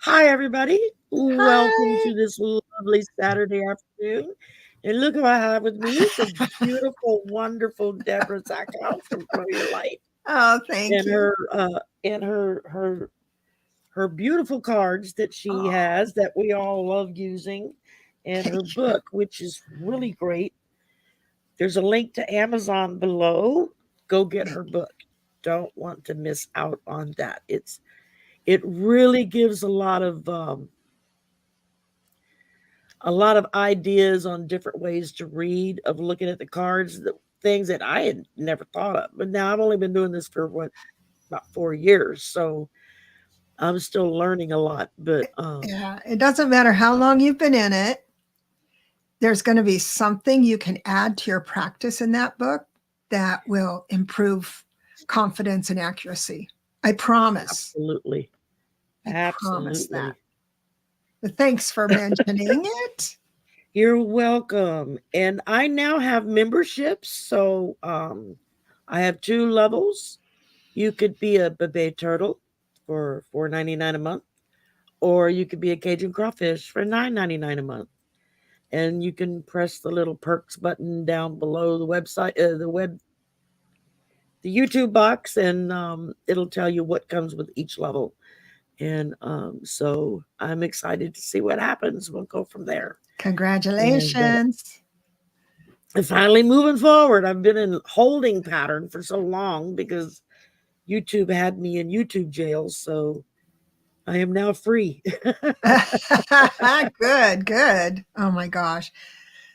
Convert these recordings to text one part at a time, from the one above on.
Hi, everybody. Welcome Hi. to this lovely Saturday afternoon. And look who I have with me, the beautiful, wonderful Debra Zachau from Flow Your Light, Oh, thank and you. her beautiful cards that she Oh, has that we all love using, and her thank you. book, which is really great. There's a link to Amazon below. Go get her book. Don't want to miss out on that. It really gives a lot of ideas on different ways to read, of looking at the cards, the things that I had never thought of. But now I've only been doing this for about 4 years, so I'm still learning a lot. But Yeah, it doesn't matter how long you've been in it. There's going to be something you can add to your practice in that book that will improve confidence and accuracy. I promise. absolutely, I promise that. absolutely, But thanks for mentioning it. you're welcome. And I now have memberships, so I have two levels. You could be a bebe turtle for $4.99 a month, or you could be a Cajun crawfish for $9.99 a month. And you can press the little perks button down below the website, the YouTube box, and it'll tell you what comes with each level. And so I'm excited to see what happens. We'll go from there. And Congratulations. finally moving forward. I've been in holding pattern for so long because YouTube had me in YouTube jail. So I am now free. Good, good. Oh my gosh.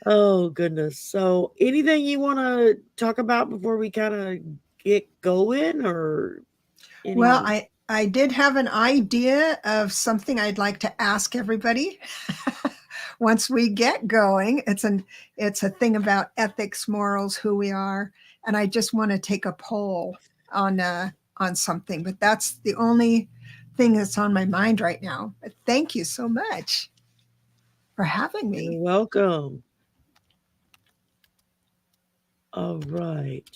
Oh goodness. So anything you want to talk about before we kind of get going, or Well, any? I did have an idea of something I'd like to ask everybody once we get going. It's a thing about ethics, morals, who we are, and I just want to take a poll on something. But that's the only thing that's on my mind right now. But thank you so much for having You're me. welcome. All right.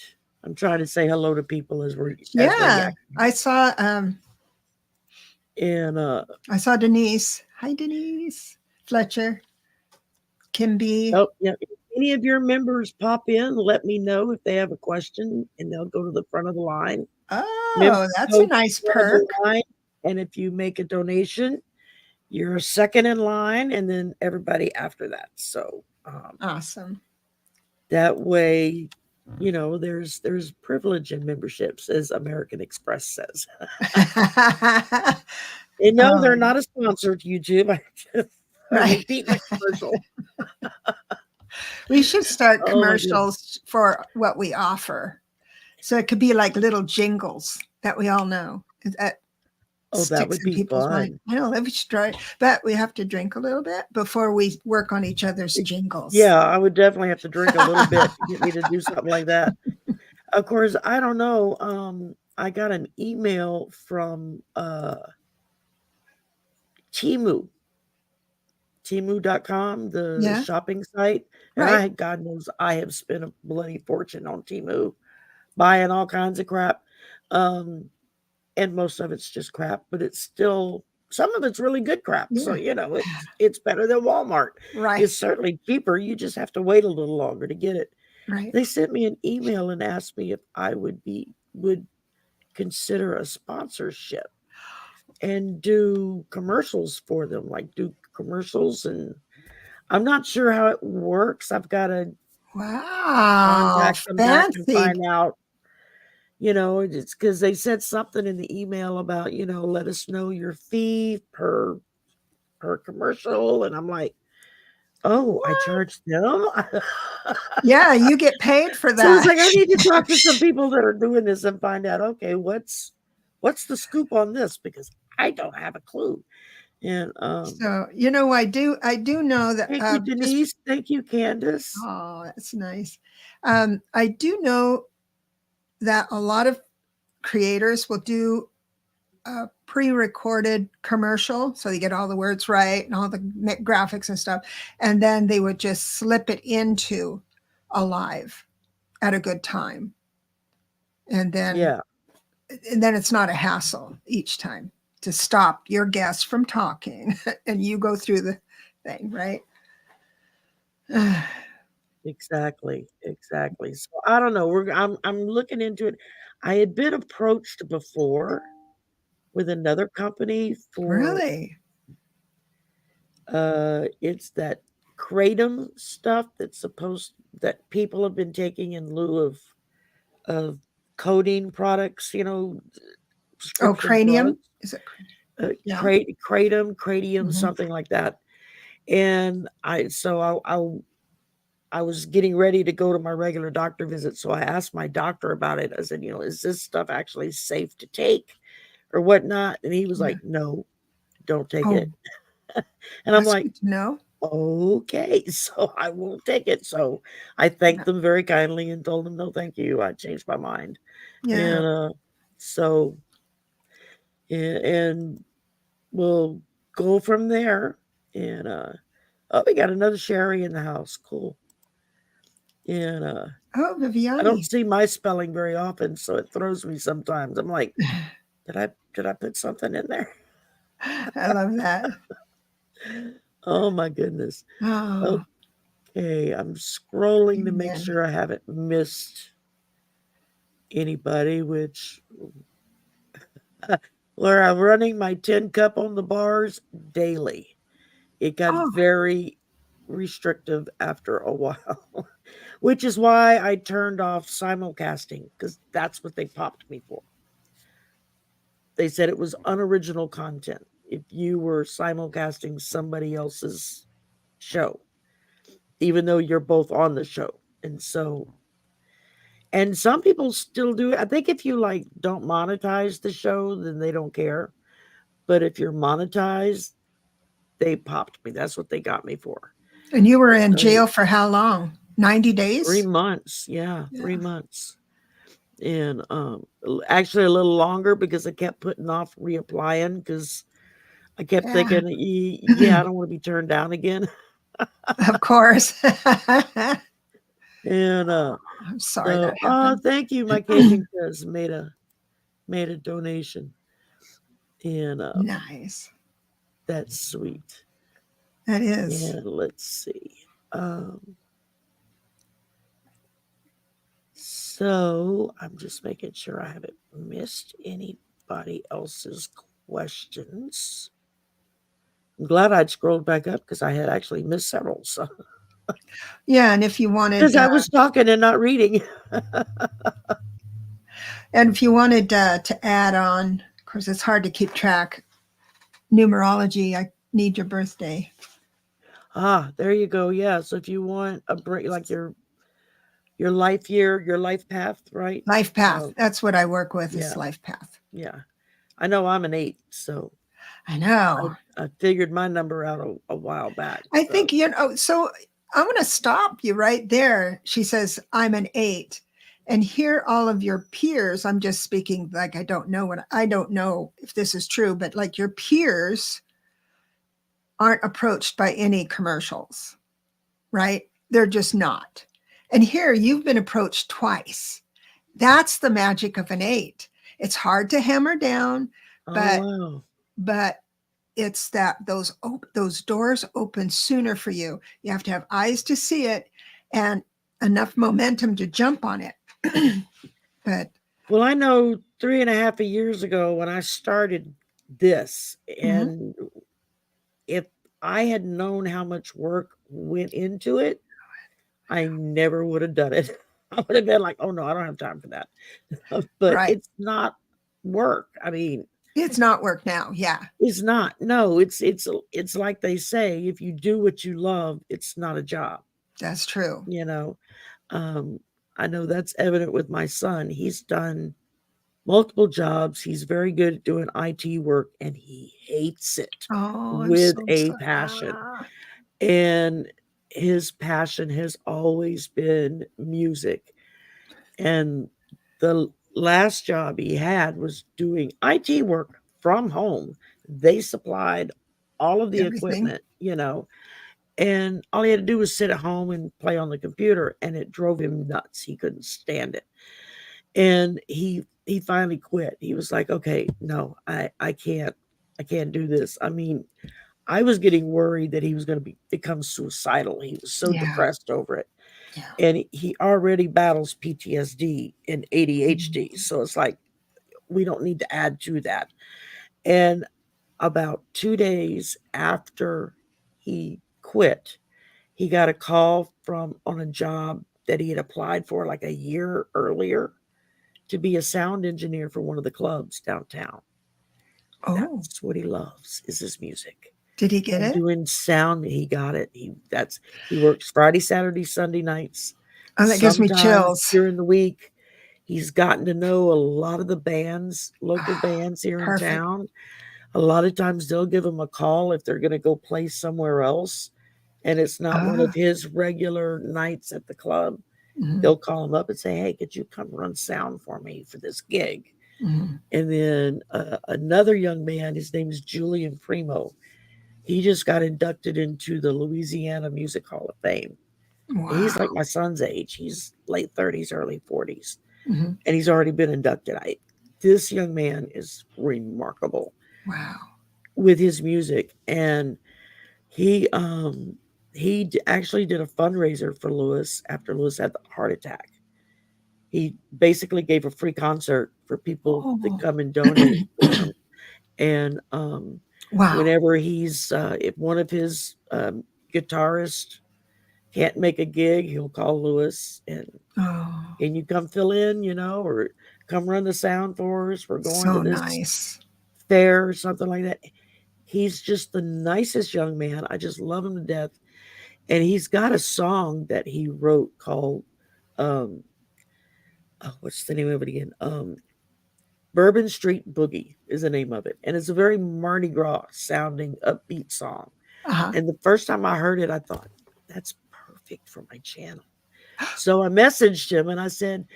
I'm trying to say hello to people as they Yeah, I saw and I saw Denise. Hi, Denise. Fletcher, Kimby. oh yeah. If any of your members pop in, let me know if they have a question, and they'll go to the front of the line. Members Oh, that's go a to the nice front of the perk. line, and if you make a donation, you're second in line, and then everybody after that. So Awesome. that way, there's privilege in memberships, as American Express says. And no, Oh, they're not a sponsor to YouTube. I just right. repeat my commercial. We should start Oh my goodness. commercials for what we offer. So it could be like little jingles that we all know. That Oh, that sticks would in be people's mind. fun. I know that we should try, but we have to drink a little bit before we work on each other's It- jingles. Yeah, I would definitely have to drink a little bit to get me to do something like that. Of course, I don't know. I got an email from Timu, Timu.com, the Yeah, shopping site. And right. God knows I have spent a bloody fortune on Timu buying all kinds of crap. Um, and most of it's just crap, but it's still some of it's really good crap. So, Yeah, it's better than Walmart. right, It's certainly cheaper. You just have to wait a little longer to get it. right. They sent me an email and asked me if I would consider a sponsorship and do commercials for them, like do commercials. And I'm not sure how it works. I've got to Wow, contact them back and fancy. find out. It's because they said something in the email about, let us know your fee per commercial. And I'm like, oh, I What? charge them. Yeah, you get paid for So it's that. like I need to talk to some people that are doing this and find out, okay, what's the scoop on this? Because I don't have a clue. And So, I do know that thank you, just Denise. Thank you, Candice. oh, that's nice. I do know that a lot of creators will do a pre-recorded commercial, so they get all the words right and all the graphics and stuff, and then they would just slip it into a live at a good time, and then Yeah. and then it's not a hassle each time. to stop your guest from talking and you go through the thing, right? Exactly. So I don't know. I'm looking into it. I had been approached before with another company for Really? it's that kratom stuff that people have been taking in lieu of codeine products, Oh, prescription cranium? drugs. Is it? Yeah. Cranium, Hmm. something like that. And I was getting ready to go to my regular doctor visit, so I asked my doctor about it. I said, is this stuff actually safe to take or whatnot? And he was Yeah. like, no, don't take Oh, it. And I'm that's like, good to know. okay, so I won't take it. So I Yeah. thanked them very kindly and told them, no, thank you. I changed my mind. Yeah. And so, and we'll go from there. And oh, we got another Shari in the house. Cool. And Oh, I don't Viviani. see my spelling very often, so it throws me sometimes. I'm like, did I put something in there? I love that. Oh my goodness. Oh, Okay, I'm scrolling to make amen. sure I haven't missed anybody, which where I'm running my 10 cup on the bars daily. It got Oh, very restrictive after a while, which is why I turned off simulcasting because that's what they popped me for. They said it was unoriginal content if you were simulcasting somebody else's show, even though you're both on the show. And some people still do it. I think if you like don't monetize the show, then they don't care. But if you're monetized, they popped me. That's what they got me for. and you were in So jail for how long? 90 3 days? months. Yeah, Yeah. 3 months. And actually a little longer because I kept putting off reapplying because I kept Yeah. thinking, yeah, I don't want to be turned down again. Of course. And I'm sorry so that happened. thank you. My Cajun Kids made a donation. And Nice. that's sweet. That is. And let's see. Um, so I'm just making sure I haven't missed anybody else's questions. I'm glad I'd scrolled back up because I had actually missed several. So Yeah, and if you wanted because I was talking and not reading. to add on, of course it's hard to keep track. Numerology, I need your birthday. There you go. Yeah. So if you want a break, like your life year, your life path, right? Life path. That's what I work with is Yeah, life path. yeah. I know I'm an 8, so I know. I figured my number out a while back. I So think, so I'm going to stop you right there. She says, I'm an 8. And here, all of your peers, I'm just speaking like I don't know if this is true, but like your peers aren't approached by any commercials, right? They're just not. And here, you've been approached twice. That's the magic of an 8. It's hard to hammer down, oh but wow. but it's that those doors open sooner for you. You have to have eyes to see it and enough momentum to jump on it. But Well, I know 3.5 years ago when I started this, mhm, and if I had known how much work went into it, I never would have done it. I would have been like, oh no, I don't have time for that. But right, it's not work. I mean, it's not work now. Yeah, it's not. No, it's like they say, if you do what you love, it's not a job, that's true. you know. Um, I know that's evident with my son. He's done multiple jobs. He's very good at doing IT work and he hates it Oh, I'm with so a sorry. passion. And his passion has always been music. And the last job he had was doing IT work from home. They supplied all of the Everything. equipment, and all he had to do was sit at home and play on the computer, and it drove him nuts. He couldn't stand it. And he finally quit. He was like, okay, no, I can't I can't do this. I mean, I was getting worried that he was going to become suicidal. He was so Yeah. depressed over it. Yeah. And he already battles PTSD and ADHD. Mhm. So it's like, we don't need to add to that. And about 2 days after he quit, he got a call from on a job that he had applied for like a year earlier to be a sound engineer for one of the clubs downtown. Oh, That's what he loves is his music. did he get And it? doing sound, he got it. He works Friday, Saturday, Sunday nights. Oh, that gives me Sometimes chills. during the week, he's gotten to know a lot of the bands, local Ah, bands here in perfect. town. A lot of times they'll give him a call if they're going to go play somewhere else and it's not one of Ah, his regular nights at the club. mhm, They'll call him up and say, "Hey, could you come run sound for me for this gig?" mhm. And then another young man, his name is Julian Primo. He just got inducted into the Louisiana Music Hall of Fame. He's Wow. like my son's age. He's late 30s, early 40s, Mhm. and he's already been inducted. This young man is remarkable Wow. with his music, and he actually did a fundraiser for Lewis after Lewis had the heart attack. He basically gave a free concert for people that Oh, come and donate for him. And wow. whenever if one of his guitarists can't make a gig, he'll call Lewis and Oh, can you come fill in, or come run the sound for us? We're going to so this nice. fair or something like that. He's just the nicest young man. I just love him to death. And he's got a song that he wrote called um oh, what's the name of it again? Bourbon Street Boogie is the name of it. And it's a very Mardi Gras sounding upbeat song. Uh-huh. And the first time I heard it, I thought, that's perfect for my channel. So I messaged him and I said,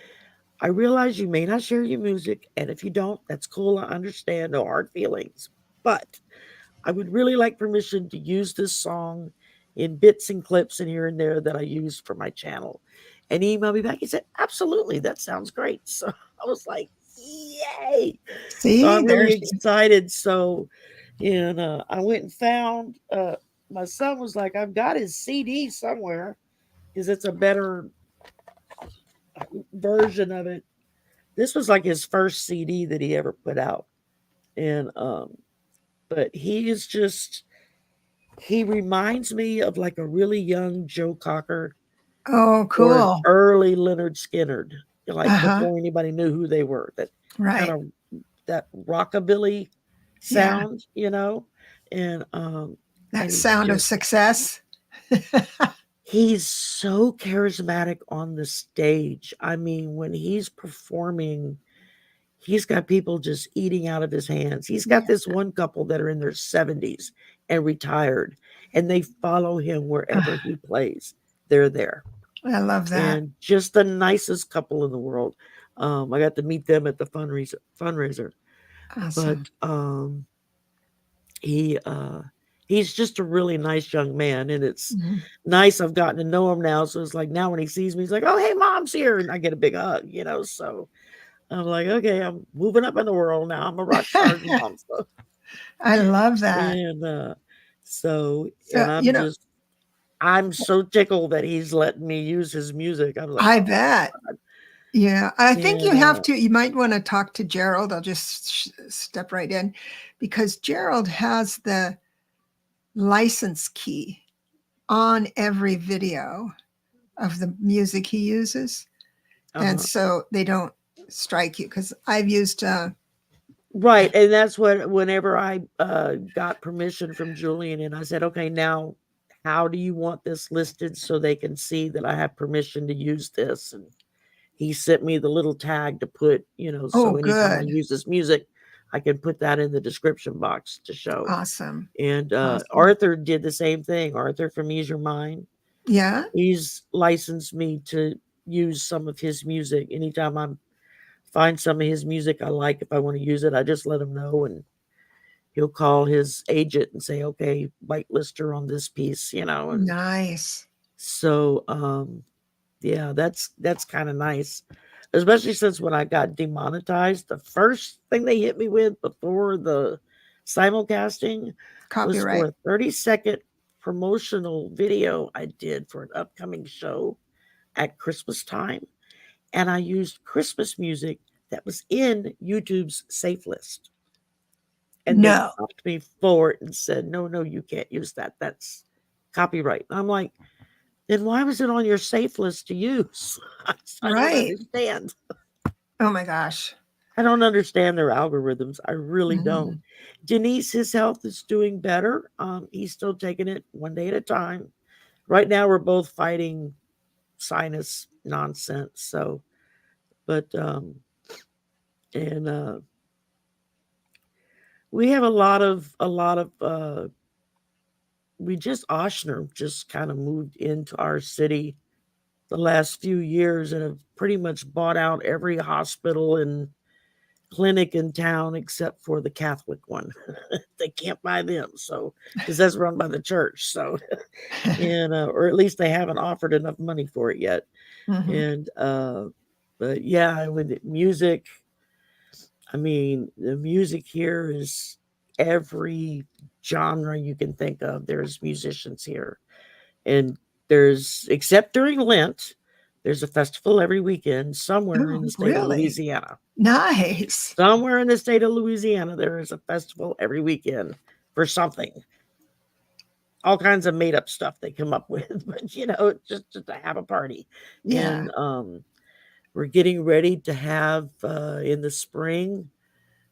I realize you may not share your music. And if you don't, that's cool. I understand. No hard feelings. But I would really like permission to use this song in bits and clips and here and there that I use for my channel. And he emailed me back. He said, absolutely. That sounds great. So I was like, yay. So See, I'm really there's excited. So, and I went and found, my son was like, I've got his CD somewhere because it's a better version of it. This was like his first CD that he ever put out. And, but he is just, he reminds me of like a really young Joe Cocker oh, or an cool. early Leonard Skinnard, like Uh-huh. before anybody knew who they were. That kind Right. of that rockabilly Yeah. sound, and That and he's sound of just success. he's so charismatic on the stage. I mean, when he's performing, he's got people just eating out of his hands. He's got Yeah. this one couple that are in their 70s and retired, and they follow him wherever he plays. They're there. I love that. And just the nicest couple in the world. I got to meet them at the fundraiser. But Awesome. he he's just a really nice young man, and it's Mhm. nice. I've gotten to know him now, so it's like now when he sees me, he's like, "Oh, hey, mom's here," and I get a big hug. So I'm like, okay, I'm moving up in the world now. I'm a rock star's mom. So, I love that. and so, So, and I'm so tickled that he's letting me use his music. I was like, I oh my bet. Yeah, I think god. you And have to, you might want to talk to Gerald. I'll just step right in because Gerald has the license key on every video of the music he uses. And uh-huh. so they don't strike you because I've used, Right, and that's what whenever I got permission from Julian, and I said, okay, now how do you want this listed so they can see that I have permission to use this? And he sent me the little tag to put, oh, so anytime I good. use this music, I can put that in the description box to show. Awesome. And Awesome. Arthur did the same thing. Arthur from Ease Your Mind, Yeah. he's licensed me to use some of his music. Anytime I find some of his music I like, if I want to use it, I just let him know, and he'll call his agent and say, "Okay, whitelist her on this piece." And Nice. so, yeah, that's kind of nice, especially since when I got demonetized, the first thing they hit me with before the simulcasting was for Copyright. a 30-second promotional video I did for an upcoming show at Christmas time. And I used Christmas music that was in YouTube's safe list. And they No. stopped me for it and said, no, you can't use that. That's copyright. And I'm like, then why was it on your safe list to use? I don't Right. understand. Oh my gosh. I don't understand their algorithms. I really don't. Mhm. Denise, his health is doing better. He's still taking it one day at a time. Right now, we're both fighting sinus nonsense. So, but and we have a lot of we just Oshner just kind of moved into our city the last few years and have pretty much bought out every hospital and clinic in town except for the Catholic one. They can't buy them, so because that's run by the church. So, and or at least they haven't offered enough money for it yet. Mhm. And but yeah, with music, I mean, the music here is every genre you can think of. There's musicians here, and there's except during Lent, there's a festival every weekend somewhere in Oh, the state of really? Louisiana. Nice. Somewhere in the state of Louisiana, there is a festival every weekend for something. All kinds of made up stuff they come up with, but just to have a party. Yeah. And we're getting ready to have in the spring,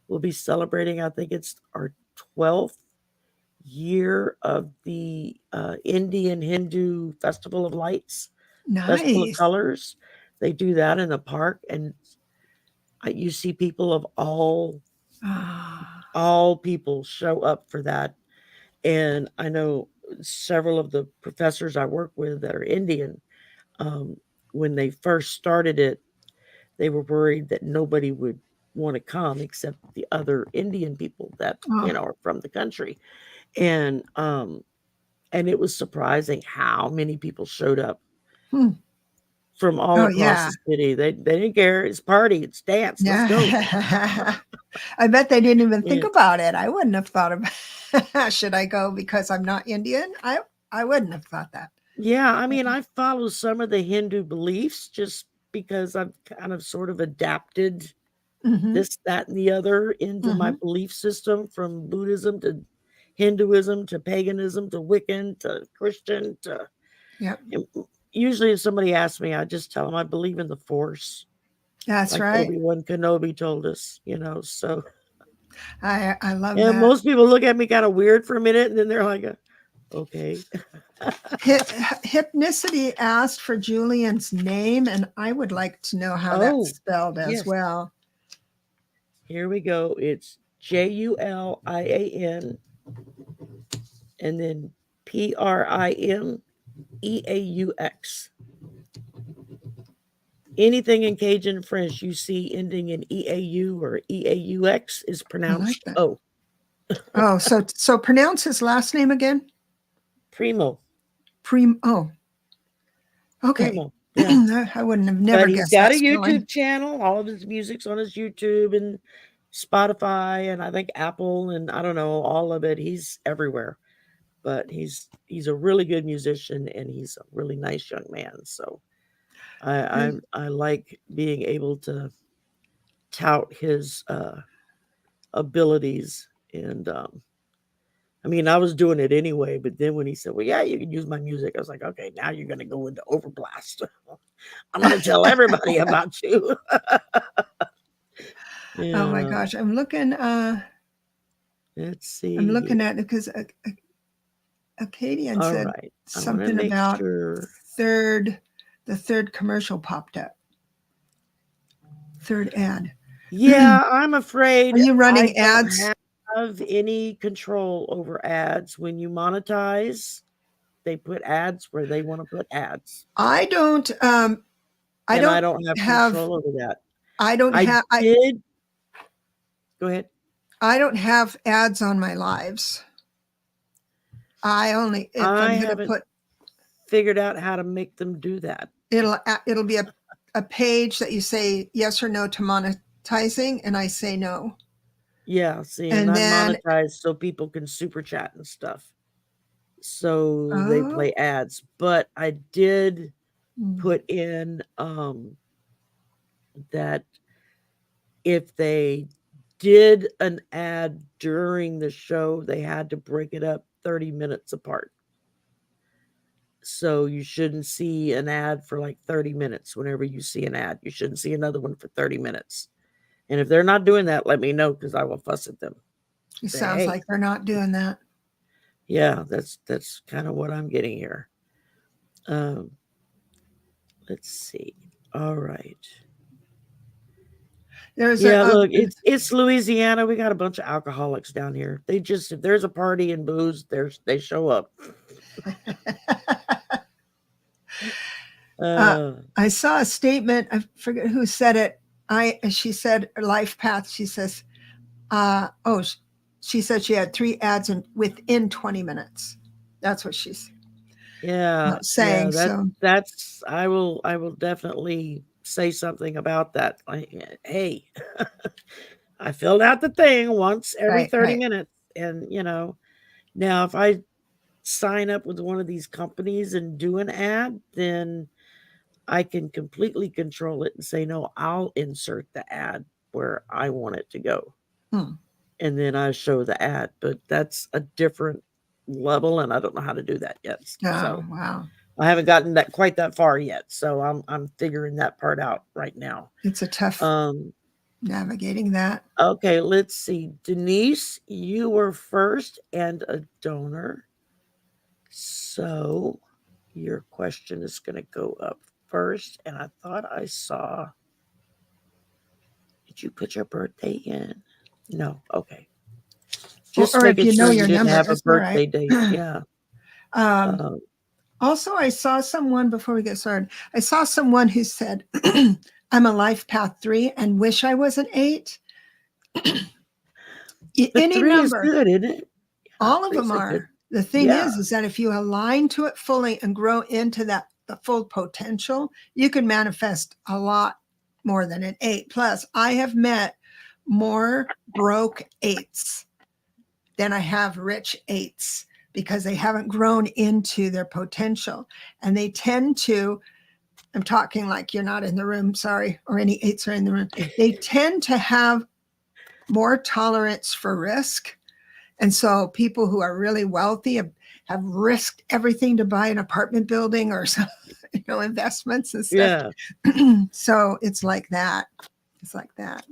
we'll be celebrating, I think it's our 12th year of the Indian Hindu Festival of Lights, Festival of Nice. Colors. They do that in a park, and you see people of Ah, all people show up for that. And I know several of the professors I work with that are Indian. Um, when they first started it, they were worried that nobody would want to come except the other Indian people that oh, are from the country. And it was surprising how many people showed up hmm. from all Oh, across yeah. the city. They didn't care. It's party. It's dance. Let's go. Yeah. I bet they didn't even think Yeah. about it. I wouldn't have thought about should I go because I'm not Indian? I wouldn't have thought that. Yeah, I mean, I follow some of the Hindu beliefs just because I've kind of sort of adapted Mhm. this, that, and the other into my Mhm. belief system from Buddhism to Hinduism to paganism to Wiccan to Christian to. Yep. and Usually, if somebody asks me, I just tell them I believe in the Force, That's like right. Obi-Wan Kenobi told us, So, I love and that. most people look at me kind of weird for a minute, and then they're like, okay. Hypnicity asked for Julian's name, and I would like to know how that's Oh, spelled as yes. well. Here we go. It's Julian and then Primeaux. Anything in Cajun French you see ending in EAU or EAUX is I like pronounced that. O. Oh, so pronounce his last name again. Primo. Oh, okay. Primo. Yeah. I wouldn't have never But he's guessed got that a spelling. YouTube channel. All of his music's on his YouTube and Spotify and I think Apple and I don't know, all of it. He's everywhere. But he's a really good musician and he's a really nice young man. So I like being able to tout his abilities and I mean I was doing it anyway, but then when he said, well, yeah, you can use my music, I was like, okay, now you're gonna go into overblast. I'm gonna tell everybody about you. Oh and my gosh, let's I'm see looking here. at it because Acadian All said right, I want to something make about sure. the third commercial popped up. Third ad. Yeah, I'm afraid Are you I running don't ads? have any control over ads. When you monetize, they put ads where they want to put ads. I don't And I don't have have control over that. I don't I have did. Go ahead. I don't have ads on my lives. I only if I I'm going to haven't put figured out how to make them do that. it'll be a page that you say yes or no to monetizing and I say no. Yeah, see, and And I'm then, monetized so people can super chat and stuff. So they oh, play ads. But I did mm, put in that if they did an ad during the show, they had to break it up 30 minutes apart. So you shouldn't see an ad for like 30 minutes. Whenever you see an ad, you shouldn't see another one for 30 minutes. And if they're not doing that, let me know because I will fuss at them. it Say, sounds hey, like they're not doing that. yeah, that's kind of what I'm getting here. Um, let's see. All right. There's Yeah, look, it's Louisiana. We got a bunch of alcoholics down here. They just if there's a party and booze, they show up. Uh, I saw a statement. I forget who said it. She said life path. She says, she said she had 3 ads within 20 minutes. That's what she's yeah, saying. that So that's I will definitely say something about that. Like, hey, I filled out the thing once every right, 30 right. minutes, and now if I sign up with one of these companies and do an ad, then I can completely control it and say, no, I'll insert the ad where I want it to go. Hmm. And then I show the ad, but that's a different level. And I don't know how to do that yet. Oh, So wow. I haven't gotten that quite that far yet. So I'm figuring that part out right now. It's a tough navigating that. Okay, let's see. Denise, you were first and a donor. So your question is going to go up first. And I thought I saw. Did you put your birthday in? No. Okay. Just Or if making you know sure you your didn't number, have a it's all right. birthday date. Yeah. um, Um, Also, I saw someone before we get started. I saw someone who said, I'm a life path 3 and wish I was an 8. the Any 3 is number, good, isn't it? Yeah, all of 3 is them a good. are. The thing Yeah. is that if you align to it fully and grow into that the full potential, you can manifest a lot more than an 8. Plus, I have met more broke 8s than I have rich 8s because they haven't grown into their potential. And they tend to, I'm talking like you're not in the room, sorry, or any 8s are in the room. They tend to have more tolerance for risk. And so people who are really wealthy have risked everything to buy an apartment building or some, investments and stuff. Yeah. So it's like that. It's like that.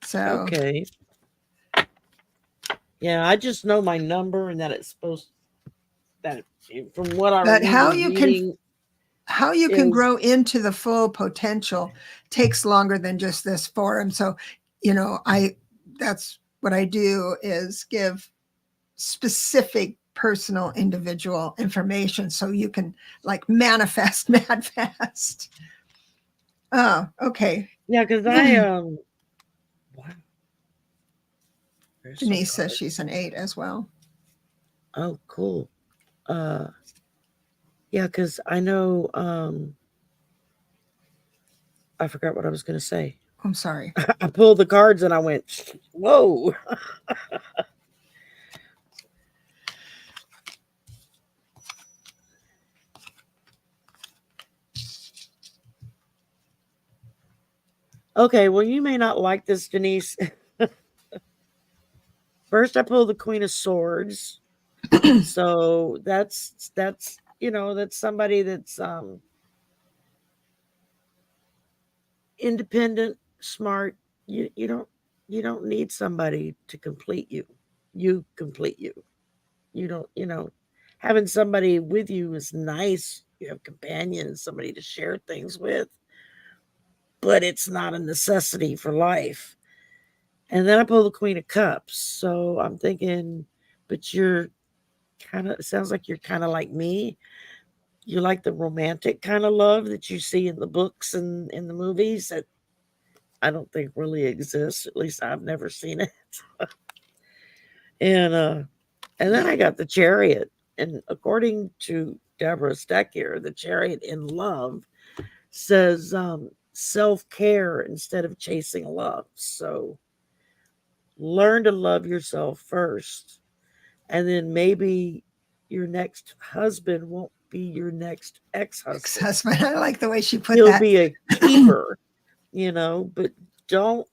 So Okay. Yeah, I just know my number and that it's supposed that from what I but remember reading how you can is grow into the full potential takes longer than just this forum. So, that's what I do is give specific personal individual information so you can like manifest mad fast. Oh, okay. yeah, because I wow, there's some Denise says cards. she's an 8 as well. Oh, cool. Uh yeah, because I know I forgot what I was gonna say. I'm sorry. I pulled the cards and I went, whoa. Okay, well, you may not like this, Denise. First, I pulled the Queen of Swords. So that's that's somebody that's independent, smart. You don't need somebody to complete you. You complete you. You don't, having somebody with you is nice. You have companions, somebody to share things with, but it's not a necessity for life. And then I pull the Queen of Cups. So I'm thinking, but you're sounds like you're kind of like me. You like the romantic kind of love that you see in the books and in the movies that I don't think really exists. At least I've never seen it. And then I got the Chariot. And according to Deborah's deck here, the Chariot in love says self care instead of chasing love. So learn to love yourself first. And then maybe your next husband won't be your next ex-husband. Ex-husband. I like the way she put He'll that. be a keeper, but don't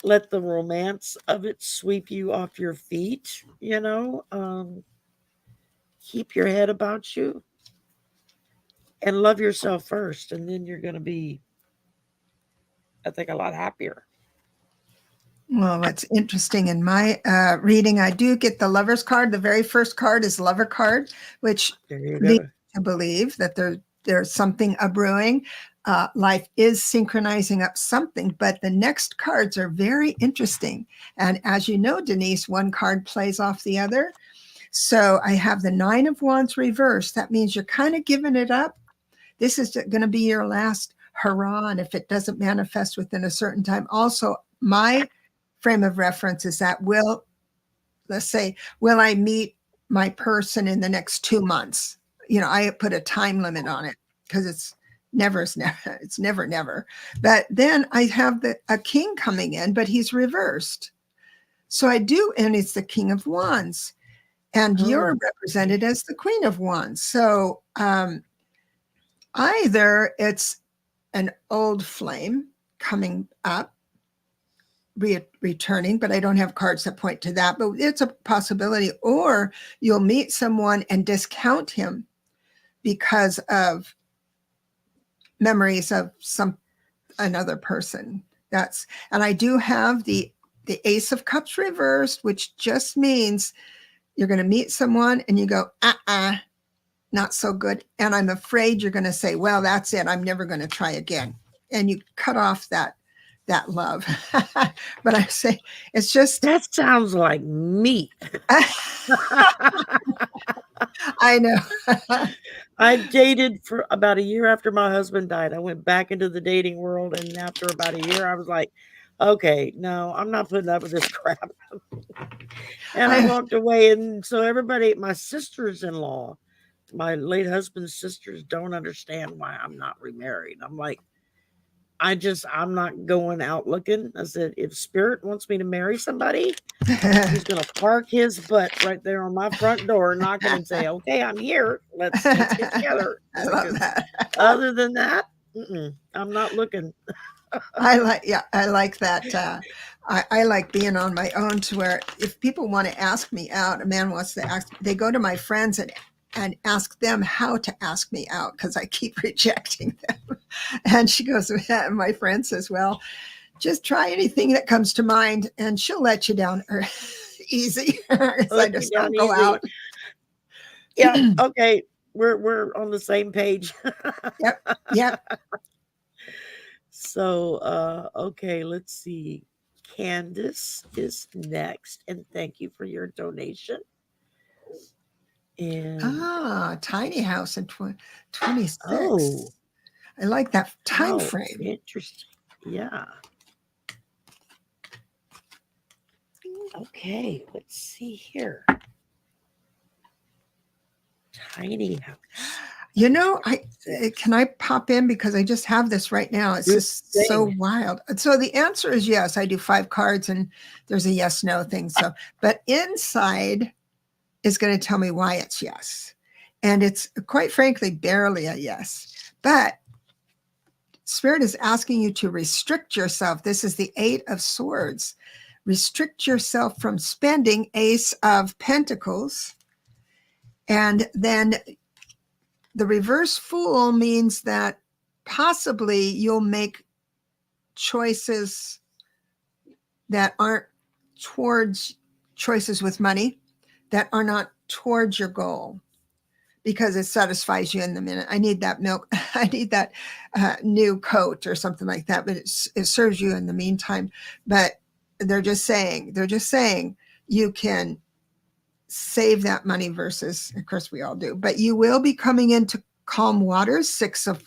let the romance of it sweep you off your feet. Keep your head about you and love yourself first. And then you're going to be, I think, a lot happier. Well, what's interesting in my reading, I do get the lover's card. The very first card is lover card, which There you leads go. to believe that there's something a brewing. Life is synchronizing up something, but the next cards are very interesting. And as you know, Denise, one card plays off the other. So I have the 9 of Wands reversed. That means you're kind of giving it up. This is going to be your last hurrah. And if it doesn't manifest within a certain time, also my frame of reference is that let's say, will I meet my person in the next 2 months? I put a time limit on it because it's never. But then I have a king coming in, but he's reversed. So I do, and it's the King of Wands. And you're represented as the Queen of Wands. So either it's an old flame coming up, returning, but I don't have cards that point to that, but it's a possibility. Or you'll meet someone and discount him because of memories of another person. And I do have the Ace of Cups reversed, which just means you're going to meet someone and you go, not so good. And I'm afraid you're going to say, well, that's it. I'm never going to try again. And you cut off that love. But I say, it's just. That sounds like me. I know. I dated for about a year after my husband died. I went back into the dating world. And after about a year, I was like, okay, no, I'm not putting up with this crap. And I walked away. And so my sisters-in-law, my late husband's sisters, don't understand why I'm not remarried. I'm like, I'm not going out looking. I said, if Spirit wants me to marry somebody, he's going to park his butt right there on my front door, knocking and say, okay, I'm here. Let's get together. I love that. Other than that, I'm not looking. I like that. I like being on my own to where if people want to ask me out, a man wants to ask, they go to my friends and ask them how to ask me out because I keep rejecting them. And she goes, my friend says, well, just try anything that comes to mind and she'll let you down easy. I just don't go out. Yeah. Okay. We're on the same page. Yep. So, okay, let's see. Candice is next. And thank you for your donation. And tiny house in 26. Oh, I like that time frame. Interesting. Yeah. Okay, let's see here. Tiny house. Can I pop in because I just have this right now. It's just so wild. So the answer is yes. I do 5 cards and there's a yes, no thing. So, but inside is going to tell me why it's yes. And it's quite frankly, barely a yes, but Spirit is asking you to restrict yourself. This is the 8 of Swords. Restrict yourself from spending. Ace of Pentacles. And then the reverse Fool means that possibly you'll make choices that aren't towards choices with money, that are not towards your goal, because it satisfies you in the minute. I need that milk. I need that new coat or something like that, but it serves you in the meantime. But they're just saying you can save that money versus, of course we all do, but you will be coming into calm waters. 6 of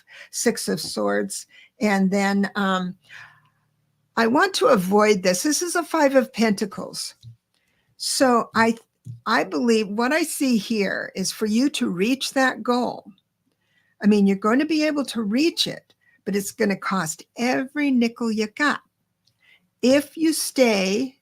Swords. And then I want to avoid this. This is a 5 of Pentacles. So I believe what I see here is for you to reach that goal. I mean, you're going to be able to reach it, but it's going to cost every nickel you got. If you stay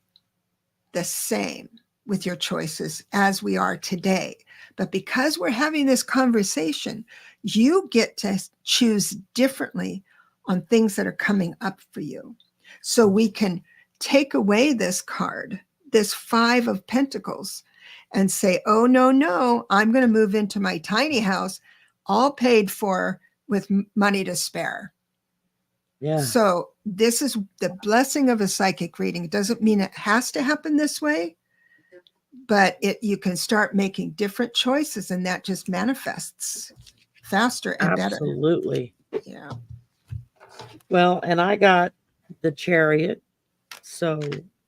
the same with your choices as we are today. But because we're having this conversation, you get to choose differently on things that are coming up for you. So we can take away this card, this 5 of Pentacles, and say, oh, no, I'm going to move into my tiny house, all paid for with money to spare. Yeah. So this is the blessing of a psychic reading. It doesn't mean it has to happen this way, but you can start making different choices, and that just manifests faster and better. Absolutely. Yeah. Well, and I got the Chariot, so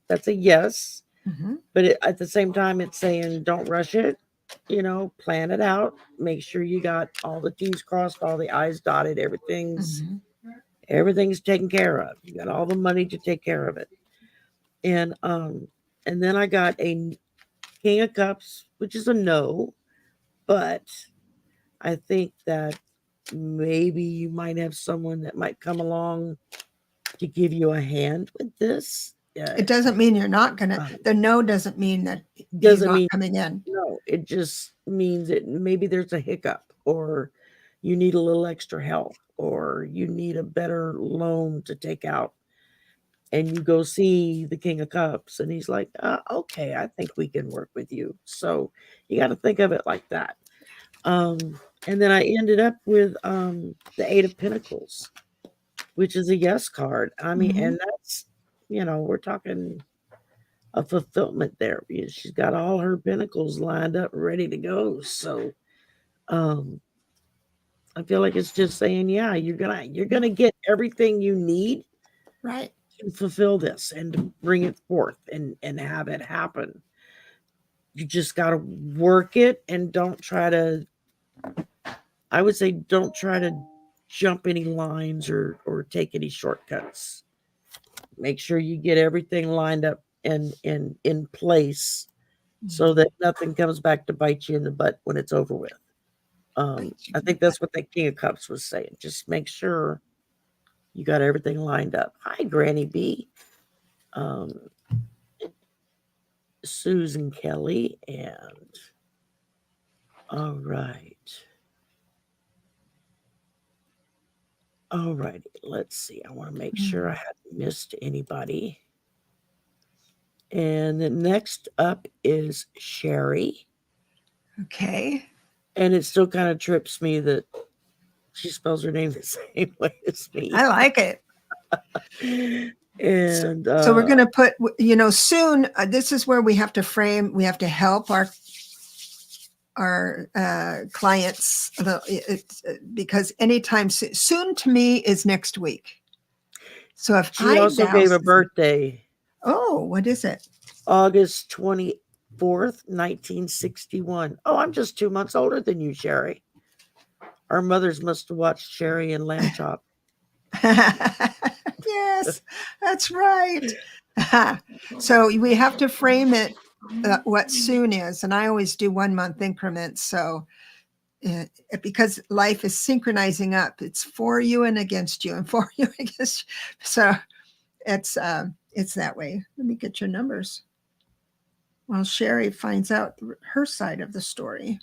that's a yes. Mm-hmm. But at the same time, it's saying don't rush it. Plan it out. Make sure you got all the T's crossed, all the I's dotted. Everything's taken care of. You got all the money to take care of it. And then I got a King of Cups, which is a no, but I think that maybe you might have someone that might come along to give you a hand with this. It doesn't mean you're not going to, the no doesn't mean that he's doesn't not mean coming in. no. It just means that maybe there's a hiccup, or you need a little extra help, or you need a better loan to take out. And you go see the King of Cups, and he's like, okay, I think we can work with you. So you got to think of it like that. And then I ended up with the 8 of Pentacles, which is a yes card. I mean, and that's, we're talking a fulfillment there, because she's got all her pentacles lined up, ready to go. So I feel like it's just saying, yeah, you're gonna get everything you need, right, to fulfill this and to bring it forth and have it happen. You just got to work it, and don't try to jump any lines or take any shortcuts. Make sure you get everything lined up and in place, so that nothing comes back to bite you in the butt when it's over with. I think that's what that King of Cups was saying. Just make sure you got everything lined up. Hi, Granny B. Susan Kelly, and all right. All righty. Let's see. I want to make sure I haven't missed anybody. And then next up is Shari. Okay. And it still kind of trips me that she spells her name the same way as me. I like it. And so we're going to put, soon, this is where we have to help our clients, because anytime soon to me is next week. So if she also gave a birthday. Oh, what is it? August 24th, 1961. Oh, I'm just 2 months older than you, Shari. Our mothers must have watched Shari and Lamb Chop. Yes, that's right. So we have to frame it what soon is, and I always do 1 month increments. So because life is synchronizing up, it's for you and against you, and for you and against you. So it's that way. Let me get your numbers while Shari finds out her side of the story.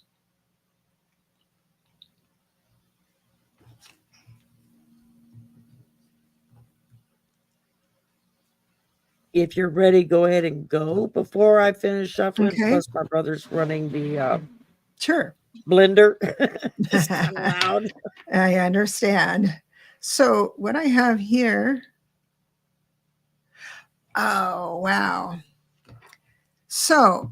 If you're ready, go ahead and go before I finish shuffling. Okay. Plus, my brother's running the sure blender. It's kind of loud. I understand. So what I have here. Oh, wow. So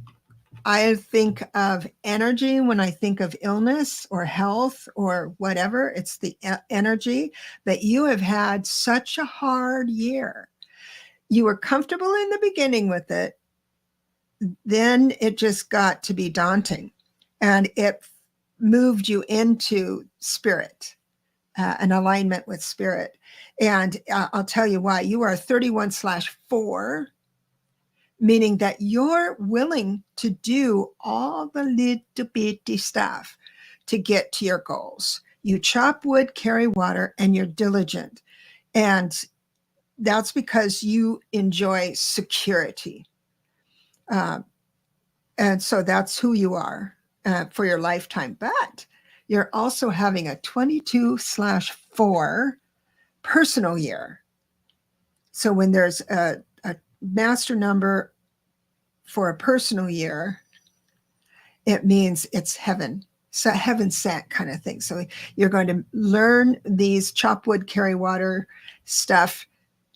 I think of energy when I think of illness or health or whatever. It's the energy that you have had such a hard year. You were comfortable in the beginning with it. Then it just got to be daunting, and it moved you into spirit, an alignment with spirit. And I'll tell you why. You are 31/4, meaning that you're willing to do all the little bitty stuff to get to your goals. You chop wood, carry water, and you're diligent. And that's because you enjoy security. Uh, and so that's who you are for your lifetime. But you're also having a 22/4 personal year. So when there's a master number for a personal year, it means it's heaven. So heaven sent kind of thing. So you're going to learn these chop wood, carry water stuff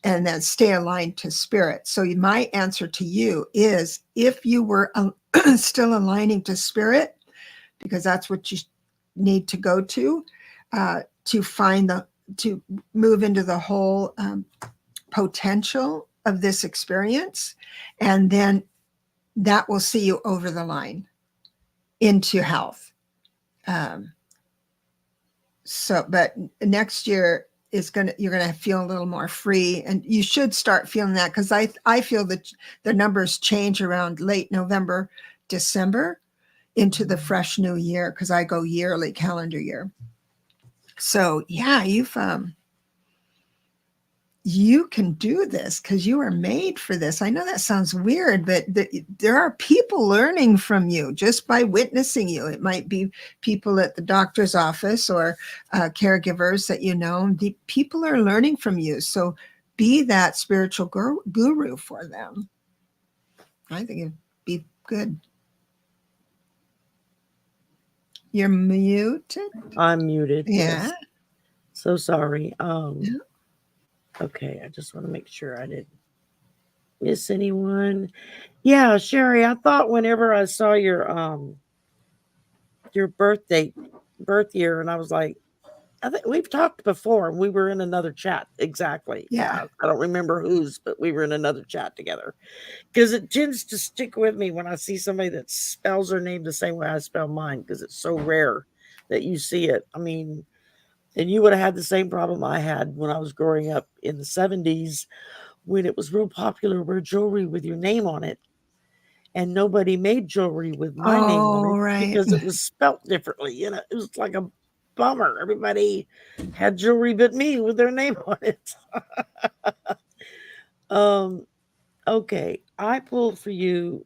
and then stay aligned to spirit. So my answer to you is, if you were still aligning to spirit, because that's what you need to go to to move into the whole potential of this experience, and then that will see you over the line into health. But next year you're gonna feel a little more free, and you should start feeling that, because I feel that the numbers change around late November, December into the fresh new year, because I go yearly, calendar year. So yeah, you can do this because you are made for this. I know that sounds weird, but there are people learning from you just by witnessing you. It might be people at the doctor's office or caregivers that you know. The people are learning from you. So be that spiritual guru for them. I think it'd be good. You're muted? I'm muted. Yeah. Yes. So sorry. Yeah. Okay, I just want to make sure I didn't miss anyone. Yeah, Shari, I thought whenever I saw your birth year, and I was like, I think we've talked before, and we were in another chat. Exactly. Yeah. I don't remember whose, but we were in another chat together. Because it tends to stick with me when I see somebody that spells their name the same way I spell mine, because it's so rare that you see it. I mean, and you would have had the same problem I had when I was growing up in the 70s, when it was real popular to wear jewelry with your name on it. And nobody made jewelry with my name on it Right. because it was spelt differently. You know, it was like a bummer. Everybody had jewelry but me with their name on it. Okay, I pulled for you.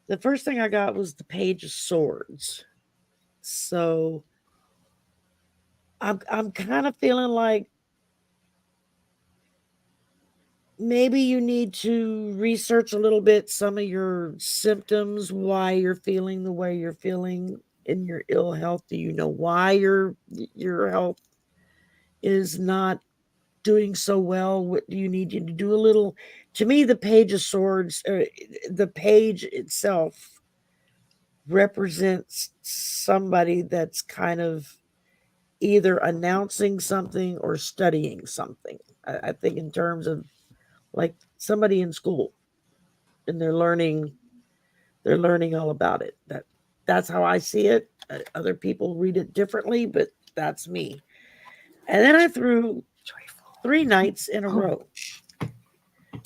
The first thing I got was the Page of Swords. So I'm kind of feeling like maybe you need to research a little bit some of your symptoms, why you're feeling the way you're feeling in your ill health. Do you know why your health is not doing so well? What do you need to do? A little, to me, the Page of Swords, the page itself represents somebody that's kind of either announcing something or studying something. I think in terms of like somebody in school, and they're learning all about it. That's how I see it. Other people read it differently, but that's me. And then I threw 3 nights in a row.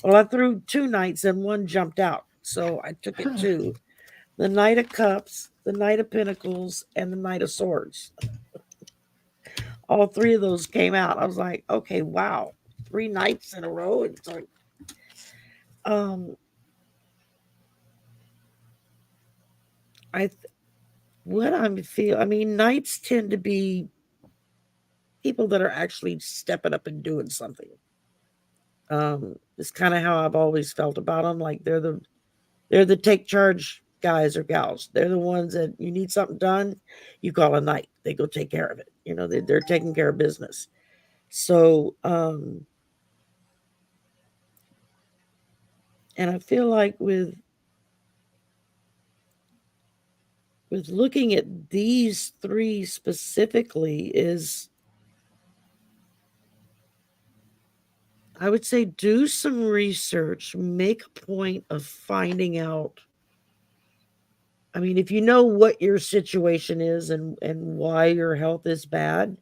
Well, I threw 2 nights and one jumped out. So I took it to the Knight of Cups, the Knight of Pentacles, and the Knight of Swords. All 3 of those came out. I was like, okay, wow. 3 nights in a row. It's like, what I'm feeling, I mean, knights tend to be people that are actually stepping up and doing something. It's kind of how I've always felt about them. Like they're the take charge guys or gals. They're the ones that you need something done, you call a knight. They go take care of it. You know, they're taking care of business. So, and I feel like with looking at these 3 specifically is, I would say do some research, make a point of finding out. I mean, if you know what your situation is and why your health is bad,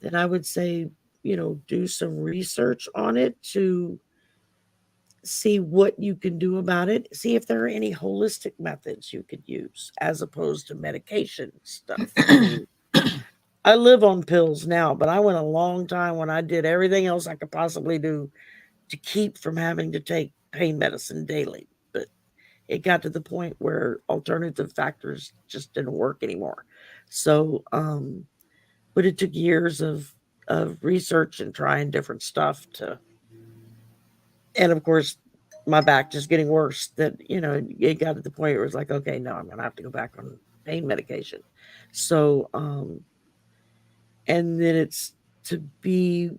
then I would say, do some research on it to see what you can do about it. See if there are any holistic methods you could use as opposed to medication stuff. I mean, I live on pills now, but I went a long time when I did everything else I could possibly do to keep from having to take pain medicine daily. But it got to the point where alternative factors just didn't work anymore. So, but it took years of research and trying different stuff to, and of course, my back just getting worse. That it got to the point where it was like, okay, no, I'm gonna have to go back on pain medication. So, and then it's to be.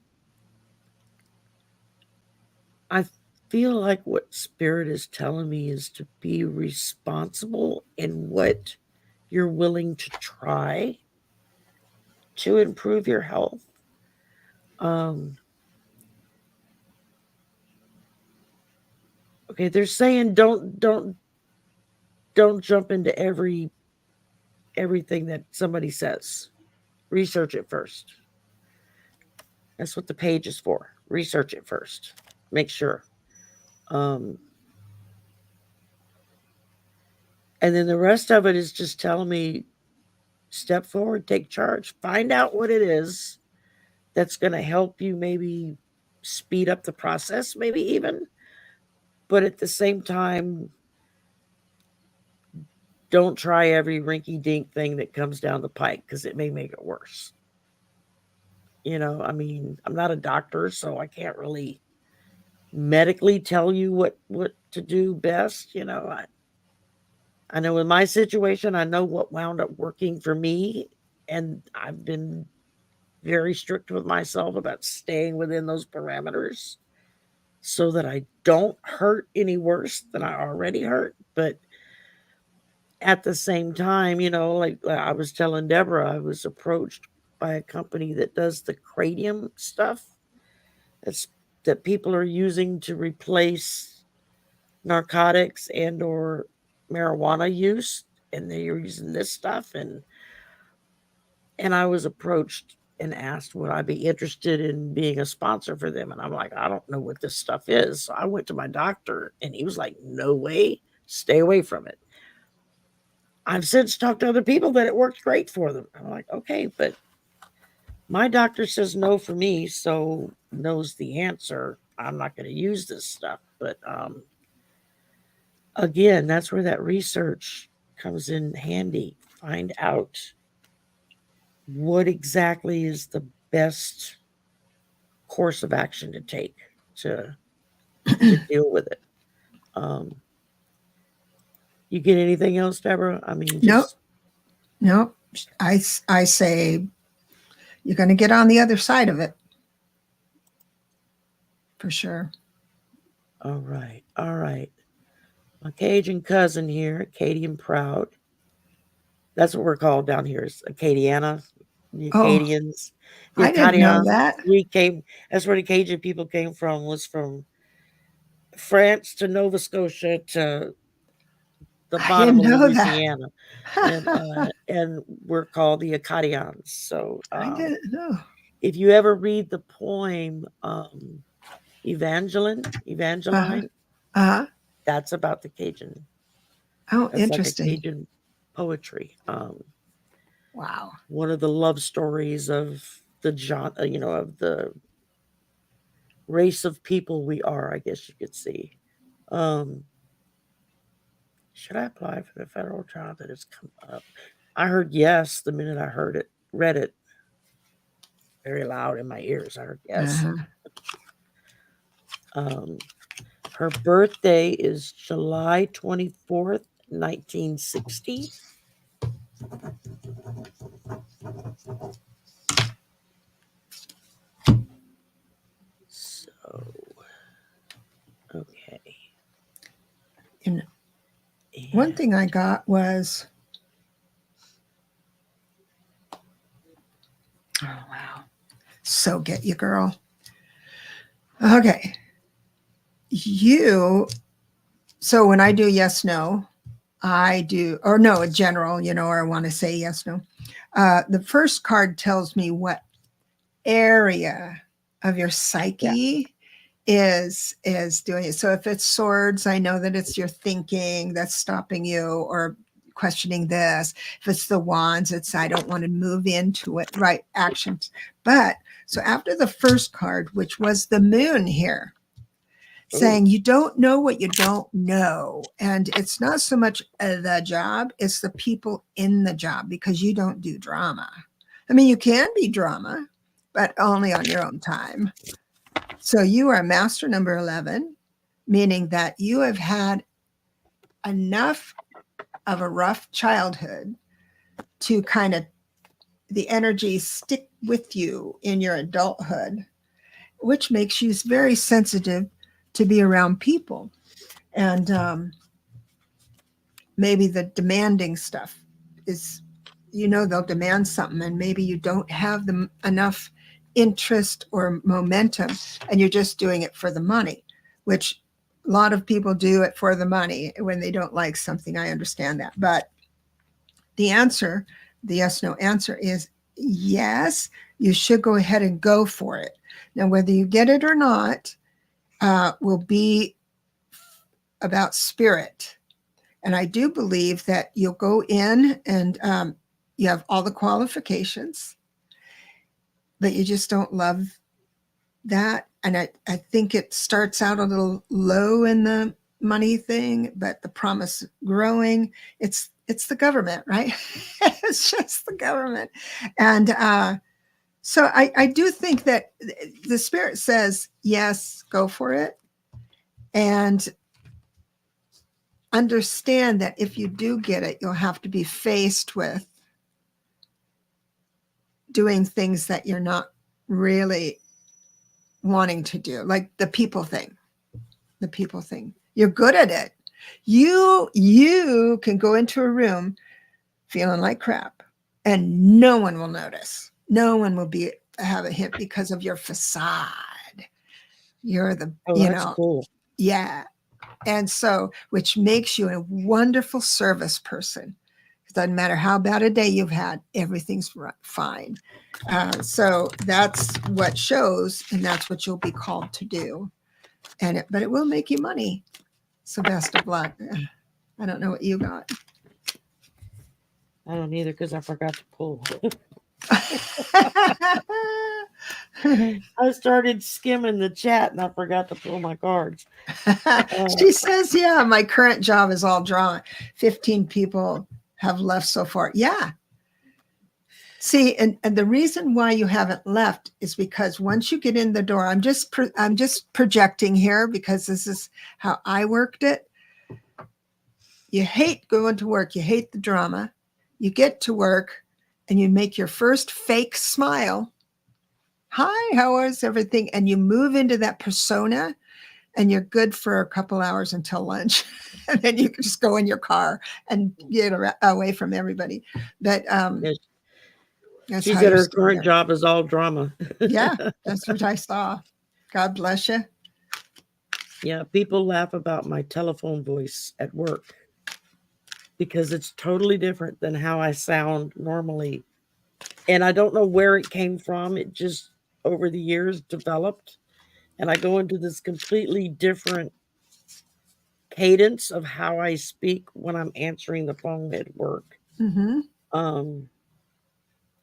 I feel like what spirit is telling me is to be responsible in what you're willing to try to improve your health. Okay, they're saying don't jump into everything that somebody says. Research it first. That's what the page is for. Research it first. Make sure. And then the rest of it is just telling me step forward, take charge, find out what it is that's going to help you maybe speed up the process, maybe even. But at the same time, don't try every rinky dink thing that comes down the pike because it may make it worse. I mean, I'm not a doctor, so I can't really medically tell you what to do best. I know in my situation, I know what wound up working for me, and I've been very strict with myself about staying within those parameters so that I don't hurt any worse than I already hurt. But at the same time, like I was telling Debra, I was approached by a company that does the cranium stuff that people are using to replace narcotics and or marijuana use, and they're using this stuff, and I was approached and asked would I be interested in being a sponsor for them, and I'm like, I don't know what this stuff is. So I went to my doctor and he was like, no way, stay away from it. I've since talked to other people that it worked great for them. I'm like, okay, but my doctor says no for me, so knows the answer. I'm not going to use this stuff. But again, that's where that research comes in handy. Find out what exactly is the best course of action to take to deal with it. You get anything else, Debra? I mean, Nope. I say you're going to get on the other side of it for sure. All right. My Cajun cousin here, Acadian Proud. That's what we're called down here, is Acadiana, the Acadians. The I didn't know that. That's where the Cajun people came from, was from France to Nova Scotia to the bottom of Louisiana. And we're called the Acadians. So I didn't know. if you ever read the poem Evangeline, that's about the Cajun. Oh, that's interesting. Like a Cajun poetry. Wow. One of the love stories of the of the race of people we are, I guess you could see. Should I apply for the federal job that has come up? I heard yes the minute I read it very loud in my ears. I heard yes. Her birthday is July 24th, 1960. So, okay. And one thing I got was, oh, wow. So get you, girl. Okay. So when I do yes, no, I do, or no, a general, or I want to say yes, no. The first card tells me what area of your psyche is doing it. So if it's swords, I know that it's your thinking that's stopping you or questioning this. If it's the wands, it's I don't want to move into it, right? Actions. But so after the first card, which was the moon here, saying you don't know what you don't know. And it's not so much the job, it's the people in the job, because you don't do drama. I mean, you can be drama, but only on your own time. So you are master number 11, meaning that you have had enough of a rough childhood to kind of the energy stick with you in your adulthood, which makes you very sensitive to be around people. And maybe the demanding stuff is, they'll demand something and maybe you don't have enough interest or momentum and you're just doing it for the money, which a lot of people do it for the money when they don't like something. I understand that. But the answer, the yes, no answer is yes, you should go ahead and go for it. Now, whether you get it or not will be about spirit. And I do believe that you'll go in and you have all the qualifications, but you just don't love that. And I think it starts out a little low in the money thing, but the promise growing, it's the government, right? It's just the government. And so I do think that the spirit says, yes, go for it. And understand that if you do get it, you'll have to be faced with doing things that you're not really wanting to do, like the people thing. You're good at it. You can go into a room feeling like crap and no one will notice. No one will have a hit because of your facade. You're the, that's cool. Yeah. And so, which makes you a wonderful service person. It doesn't matter how bad a day you've had, everything's fine. So that's what shows, and that's what you'll be called to do. But it will make you money. So best of luck. I don't know what you got. I don't either because I forgot to pull. I started skimming the chat and I forgot to pull my cards. She says, yeah, my current job is all drama. 15 people have left so far. Yeah. See, and the reason why you haven't left is because once you get in the door, I'm just projecting here because this is how I worked it. You hate going to work. You hate the drama. You get to work and you make your first fake smile. Hi, how is everything? And you move into that persona and you're good for a couple hours until lunch. And then you can just go in your car and get away from everybody. But she said her current job is all drama. Yeah, that's what I saw. God bless you. Yeah, people laugh about my telephone voice at work because it's totally different than how I sound normally. And I don't know where it came from. It just over the years developed. And I go into this completely different cadence of how I speak when I'm answering the phone at work. Mm-hmm.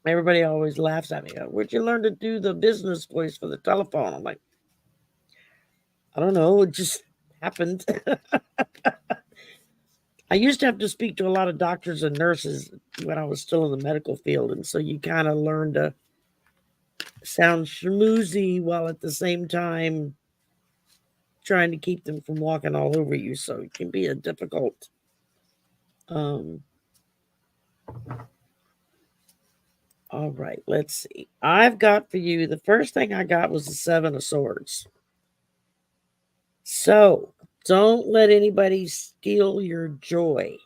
Everybody always laughs at me. Where'd you learn to do the business voice for the telephone? I'm like, I don't know. It just happened. I used to have to speak to a lot of doctors and nurses when I was still in the medical field. And so you kind of learn to sound schmoozy while at the same time trying to keep them from walking all over you. So it can be a difficult all right, let's see. I've got for you, the first thing I got was the 7 of Swords. So don't let anybody steal your joy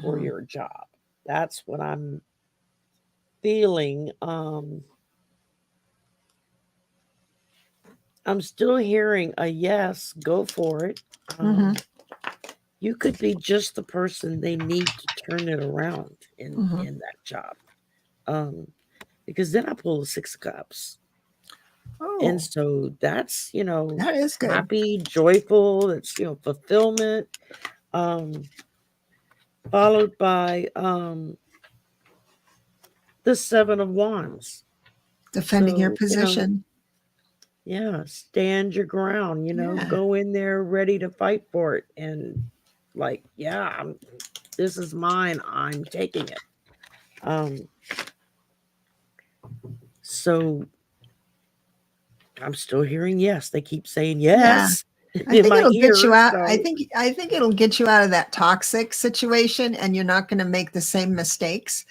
for your job. That's what I'm feeling. I'm still hearing a yes, go for it. You could be just the person they need to turn it around in that job. Because then I pull the 6 of Cups. And so that's, that is good. Happy, joyful, that's, fulfillment. Followed by the 7 of Wands. Defending your position. Yeah, stand your ground, Yeah. go in there ready to fight for it. And like, yeah, this is mine. I'm taking it. Um, so I'm still hearing yes. They keep saying Yeah. yes I in think my it'll get you ears. out. So I think it'll get you out of that toxic situation, and you're not going to make the same mistakes.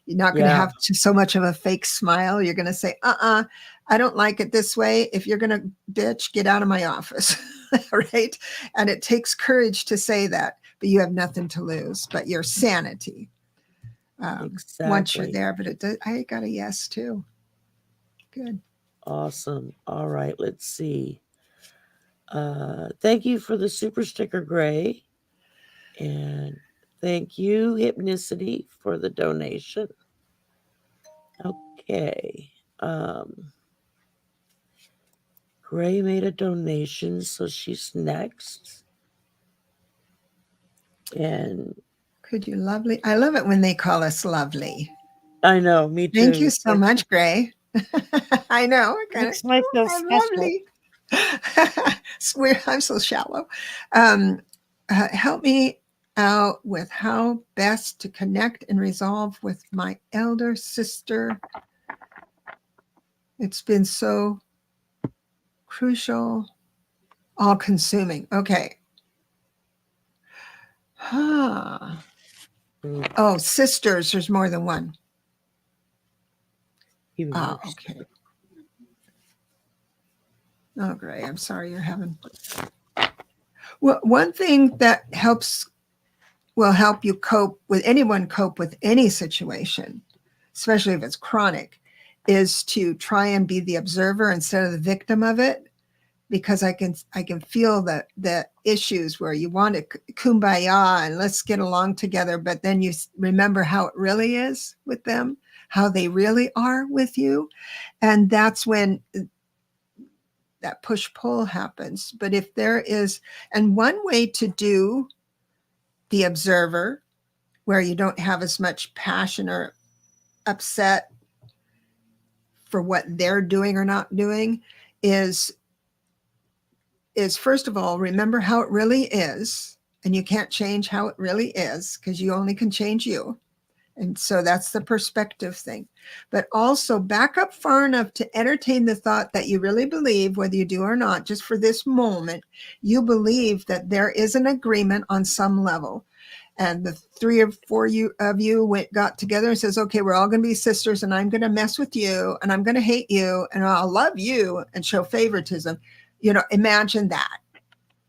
You're not going to yeah, have so much of a fake smile. You're going to say, I don't like it this way. If you're going to bitch, get out of my office. Right. And it takes courage to say that, but you have nothing to lose but your sanity once you're exactly. there. But it does, I got a yes too. Good. Awesome. All right, let's see. Thank you for the super sticker, Gray. And thank you, Hypnicity, for the donation. Okay. Gray made a donation, so she's next. And Could you lovely? I love it when they call us lovely. I know, me Thank you too. so much, Gray. I know. Kind of, Makes me feel I'm special. lovely. I'm so shallow. Um, help me out with how best to connect and resolve with my elder sister. It's been so crucial, all consuming. Okay. Huh. Mm, Oh, sisters, there's more than one. even Oh, worse. okay. Oh, Gray, I'm sorry you're having. Well, one thing that will help you cope with any situation, especially if it's chronic, is to try and be the observer instead of the victim of it. Because I can feel the issues where you want to kumbaya and let's get along together, but then you remember how it really is with them, how they really are with you, and that's when that push pull happens. But if there is, and one way to do the observer where you don't have as much passion or upset for what they're doing or not doing is first of all, remember how it really is. And you can't change how it really is because you only can change you. And so that's the perspective thing. But also back up far enough to entertain the thought that you really believe, whether you do or not, just for this moment, you believe that there is an agreement on some level. And the three or four of you got together and says, okay, we're all going to be sisters and I'm going to mess with you and I'm going to hate you and I'll love you and show favoritism. Imagine that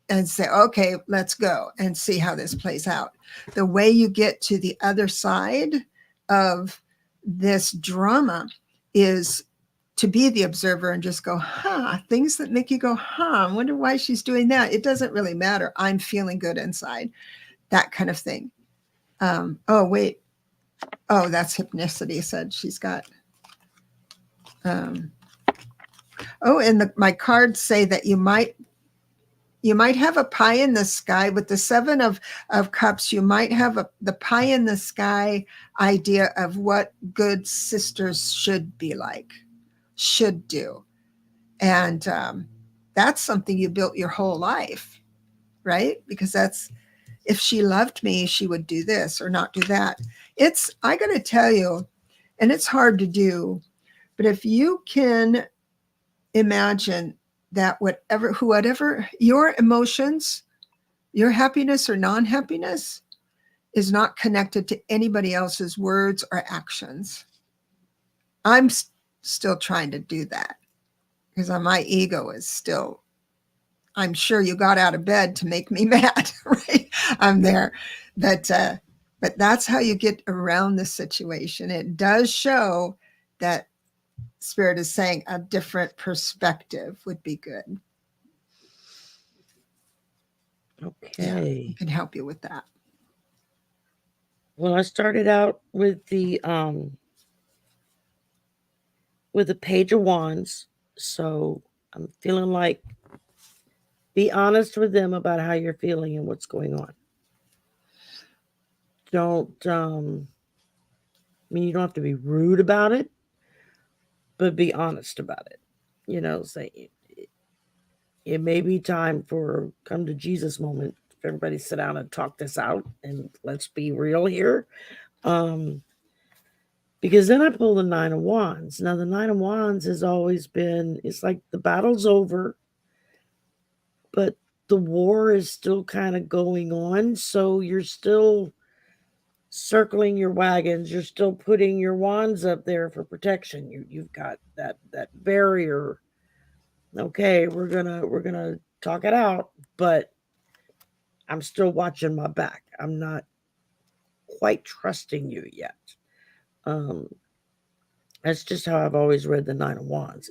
and say, okay, let's go and see how this plays out. The way you get to the other side of this drama is to be the observer and just go, things that make you go, I wonder why she's doing that. It doesn't really matter. I'm feeling good inside, that kind of thing. Oh, wait. Oh, that's Hypnicity said she's got. And my cards say that you might have a pie in the sky with the Seven of Cups. You might have the pie in the sky idea of what good sisters should be like, should do. And that's something you built your whole life, right? Because that's, if she loved me, she would do this or not do that. I got to tell you, and it's hard to do, but if you can imagine that whatever your emotions, your happiness or non-happiness is not connected to anybody else's words or actions. I'm still trying to do that because my ego is still, I'm sure you got out of bed to make me mad, right? I'm there. But that's how you get around the situation. It does show that Spirit is saying a different perspective would be good. Yeah, Okay. it can help you with that. Well, I started out with the Page of Wands, so I'm feeling like be honest with them about how you're feeling and what's going on. Don't I mean, you don't have to be rude about it, but be honest about it. Say it may be time for come to Jesus moment. Everybody sit down and talk this out, and let's be real here. Because then I pull the Nine of Wands. Now, the Nine of Wands has always been, it's like the battle's over, but the war is still kind of going on. So you're still circling your wagons. You're still putting your wands up there for protection. You've got that barrier. Okay, we're gonna talk it out, but I'm still watching my back. I'm not quite trusting you yet. Um, that's just how I've always read the Nine of Wands.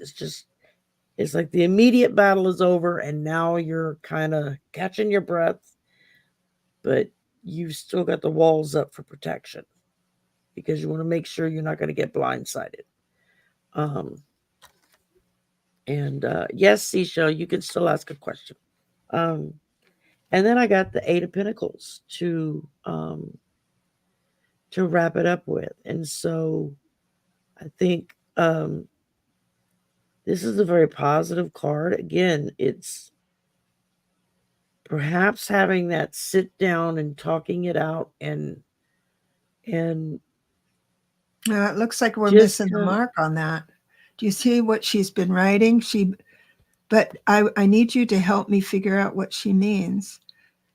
It's like the immediate battle is over, and now you're kind of catching your breath, but you've still got the walls up for protection because you want to make sure you're not going to get blindsided. And yes, Seashell, you can still ask a question. And then I got the Eight of Pentacles to wrap it up with. And so I think this is a very positive card. Again, it's perhaps having that sit down and talking it out and It looks like we're just missing the mark on that. Do you see what she's been writing? But I need you to help me figure out what she means.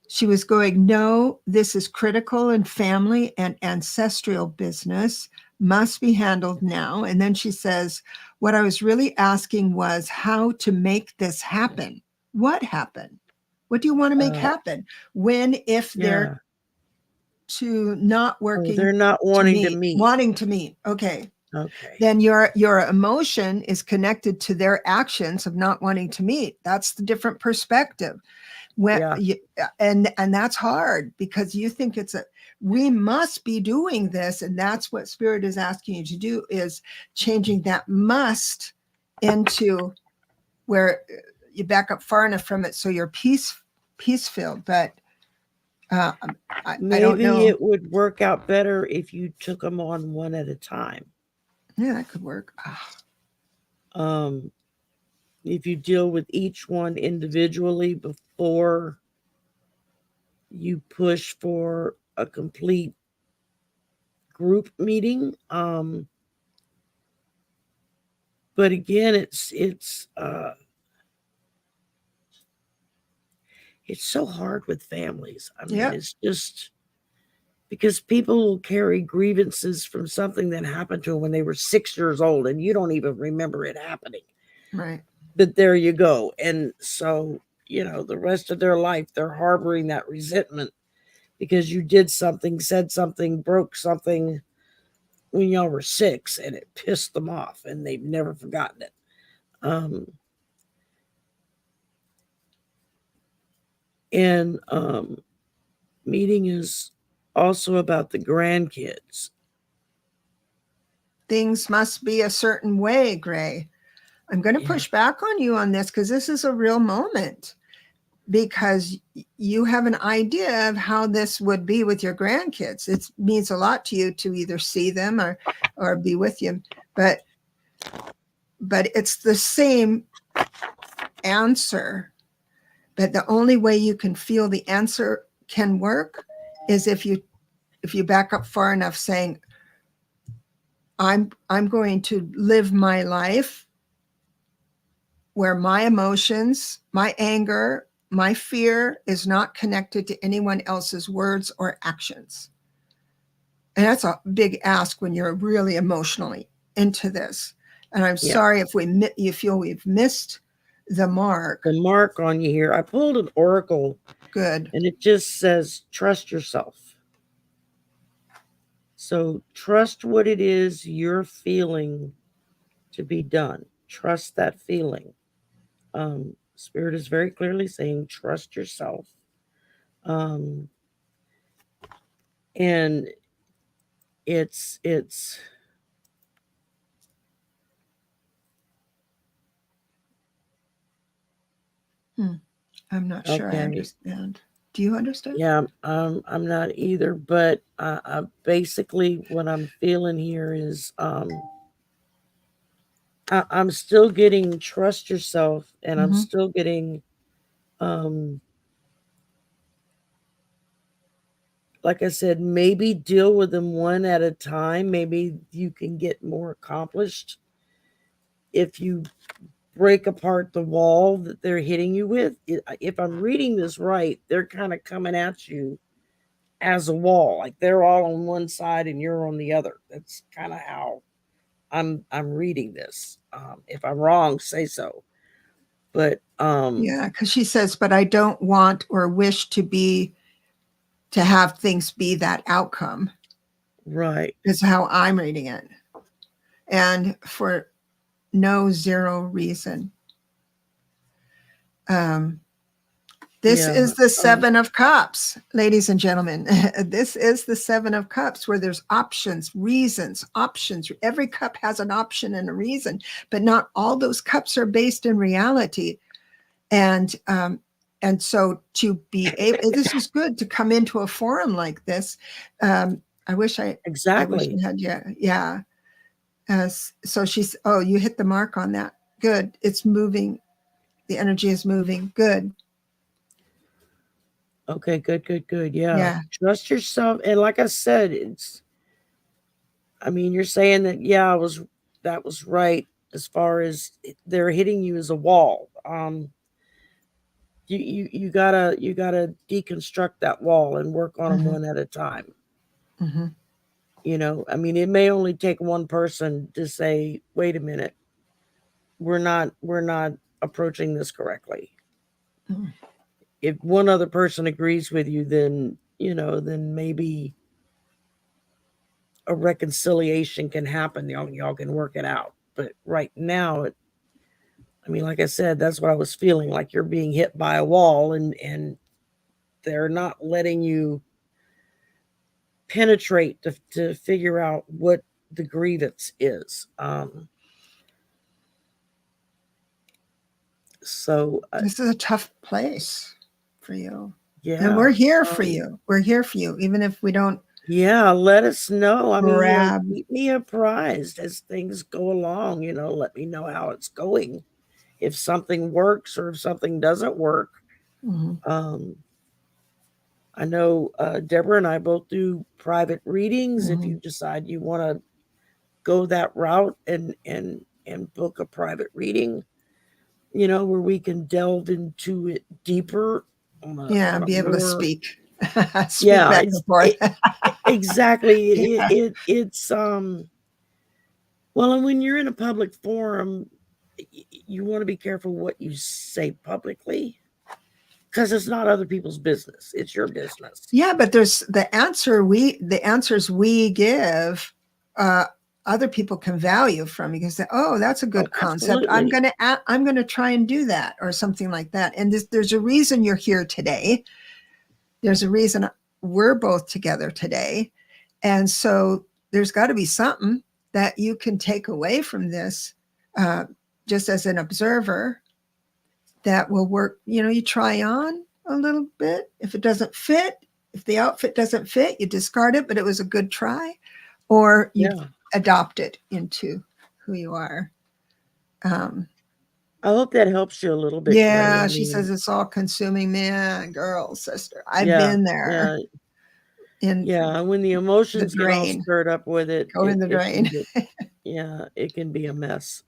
She was going, no, this is critical in family and ancestral business, must be handled now. And then she says, what I was really asking was how to make this happen. What happened? What do you want to make happen? When, if they're to not working, they're not wanting to meet. Wanting to meet. Okay. Okay. Then your emotion is connected to their actions of not wanting to meet. That's the different perspective. And that's hard because you think we must be doing this, and that's what Spirit is asking you to do, is changing that must into where you back up far enough from it so you're peace filled. But maybe I don't know. It would work out better if you took them on one at a time. Yeah, that could work. If you deal with each one individually before you push for a complete group meeting. But again, it's so hard with families. I mean, It's just because people will carry grievances from something that happened to them when they were 6 years old, and you don't even remember it happening. Right. But there you go. And so, the rest of their life, they're harboring that resentment because you did something, said something, broke something when y'all were 6, and it pissed them off, and they've never forgotten it. Meeting is also about the grandkids. Things must be a certain way, Gray. I'm going to push back on you on this because this is a real moment, because you have an idea of how this would be with your grandkids. It means a lot to you to either see them or be with you, but it's the same answer. But the only way you can feel the answer can work is if you back up far enough, saying, I'm going to live my life where my emotions, my anger, my fear is not connected to anyone else's words or actions. And that's a big ask when you're really emotionally into this. And I'm sorry if you feel we've missed the mark. The mark on you here. I pulled an oracle. Good. And it just says, trust yourself. So trust what it is you're feeling to be done. Trust that feeling. Spirit is very clearly saying, trust yourself. And it's I'm not sure I understand. Do you understand? Yeah, I'm not either, but basically what I'm feeling here is I'm still getting trust yourself, and I'm still getting Like I said, maybe deal with them one at a time. Maybe you can get more accomplished if you break apart the wall that they're hitting you with. If I'm reading this right, they're kind of coming at you as a wall, like they're all on one side and you're on the other. That's kind of how I'm reading this. If I'm wrong, say so. But Yeah, because she says, but I don't want or wish to have things be that outcome. Right. Is how I'm reading it. And for no zero reason. This is the Seven of Cups, ladies and gentlemen. This is the Seven of Cups, where there's options, reasons, options. Every cup has an option and a reason, but not all those cups are based in reality. And so to be able, this is good to come into a forum like this. I wish I had, yeah. So she's, oh, you hit the mark on that. Good. It's moving. The energy is moving. Good. Okay, good. Yeah. Trust yourself. And like I said, you're saying that, that was right as far as they're hitting you as a wall. You gotta deconstruct that wall and work on them one at a time. Mm-hmm. It may only take one person to say, wait a minute, we're not approaching this correctly. Mm-hmm. If one other person agrees with you, then maybe a reconciliation can happen. Y'all can work it out. But right now, like I said, that's what I was feeling, like you're being hit by a wall and they're not letting you penetrate to figure out what the grievance is. So this is a tough place for you. Yeah. And we're here for you. We're here for you, even if we don't. Yeah, let us know. Keep me apprised as things go along. Let me know how it's going. If something works or if something doesn't work. Mm-hmm. I know Debra and I both do private readings. Mm-hmm. If you decide you want to go that route and book a private reading, where we can delve into it deeper. Be able to speak. Speak back and forth. Exactly. It's well, and when you're in a public forum, you want to be careful what you say publicly, because it's not other people's business. It's your business. Yeah, but there's the answers we give, other people can value from. You can say, "Oh, that's a good concept. Absolutely. I'm gonna try and do that," or something like that. And there's a reason you're here today. There's a reason we're both together today, and so there's got to be something that you can take away from this, just as an observer, that will work. You try on a little bit. If it doesn't fit, if the outfit doesn't fit, you discard it, but it was a good try, or you adopt it into who you are. I hope that helps you a little bit. Yeah, she says it's all consuming. Man, girl, sister, I've been there. When the emotions get all stirred up with it, go in the drain. It can be a mess.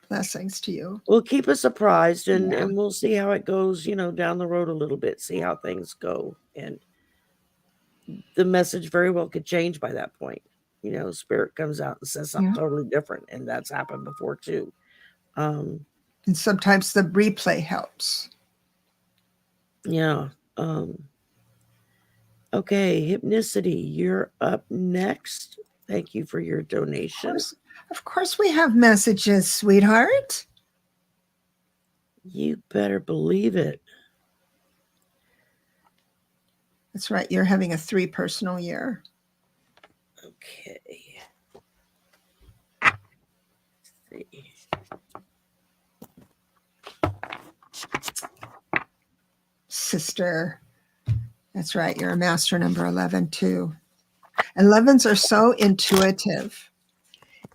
Blessings to you. Well, keep us apprised, and we'll see how it goes, down the road a little bit, see how things go. And the message very well could change by that point. Spirit comes out and says something totally different, and that's happened before too. And sometimes the replay helps. Yeah. Okay, Hypnicity, you're up next. Thank you for your donation. Of course we have messages, sweetheart. You better believe it. That's right. You're having a 3 personal year. Okay. Let's see. Sister. That's right. You're a master number 11 too. 11s are so intuitive,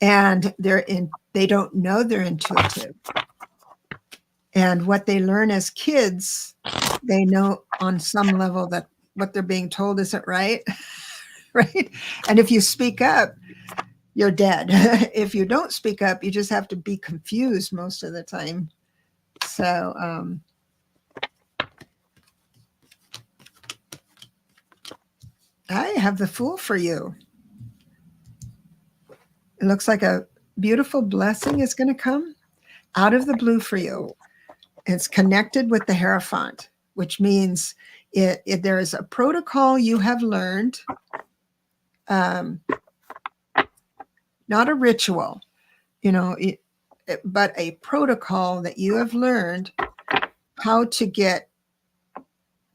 and they don't know they're intuitive. And what they learn as kids, they know on some level that what they're being told isn't right. Right. And if you speak up, you're dead. If you don't speak up, you just have to be confused most of the time. So, I have the Fool for you. It looks like a beautiful blessing is going to come out of the blue for you. It's connected with the Hierophant, which means there is a protocol you have learned, not a ritual, but a protocol that you have learned how to get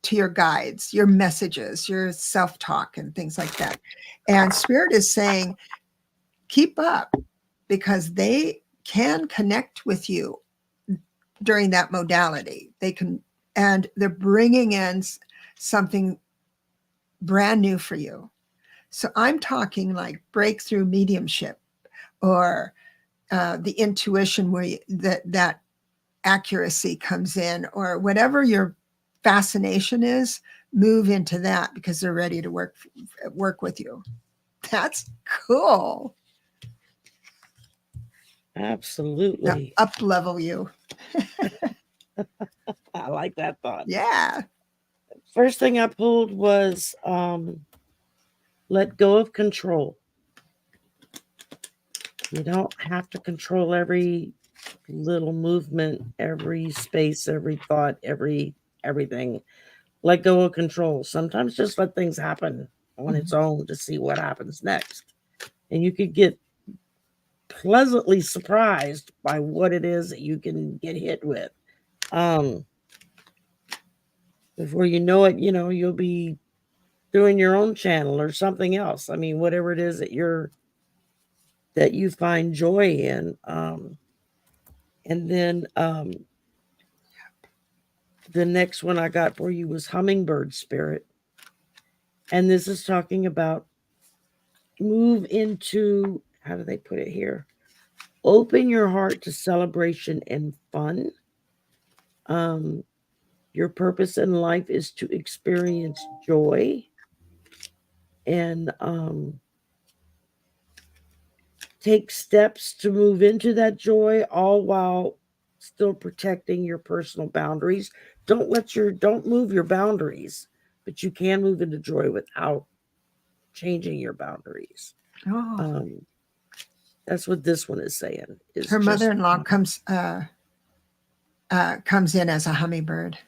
to your guides, your messages, your self-talk and things like that. And Spirit is saying, keep up, because they can connect with you during that modality. They can, and they're bringing in something brand new for you. So I'm talking like breakthrough mediumship, or the intuition where that accuracy comes in, or whatever your fascination is, move into that, because they're ready to work with you. That's cool. Absolutely. Up level you. I like that thought. Yeah. First thing I pulled was let go of control. You don't have to control every little movement, every space, every thought, everything. Let go of control. Sometimes just let things happen on its own to see what happens next. And you could get pleasantly surprised by what it is that you can get hit with. Before you know it, you'll be doing your own channel or something else. I mean, whatever it is that you find joy in. And then the next one I got for you was Hummingbird Spirit. And this is talking about move into, how do they put it here? Open your heart to celebration and fun. Your purpose in life is to experience joy, and take steps to move into that joy, all while still protecting your personal boundaries. Don't move your boundaries, but you can move into joy without changing your boundaries. Oh. That's what this one is saying. Her mother-in-law comes in as a hummingbird.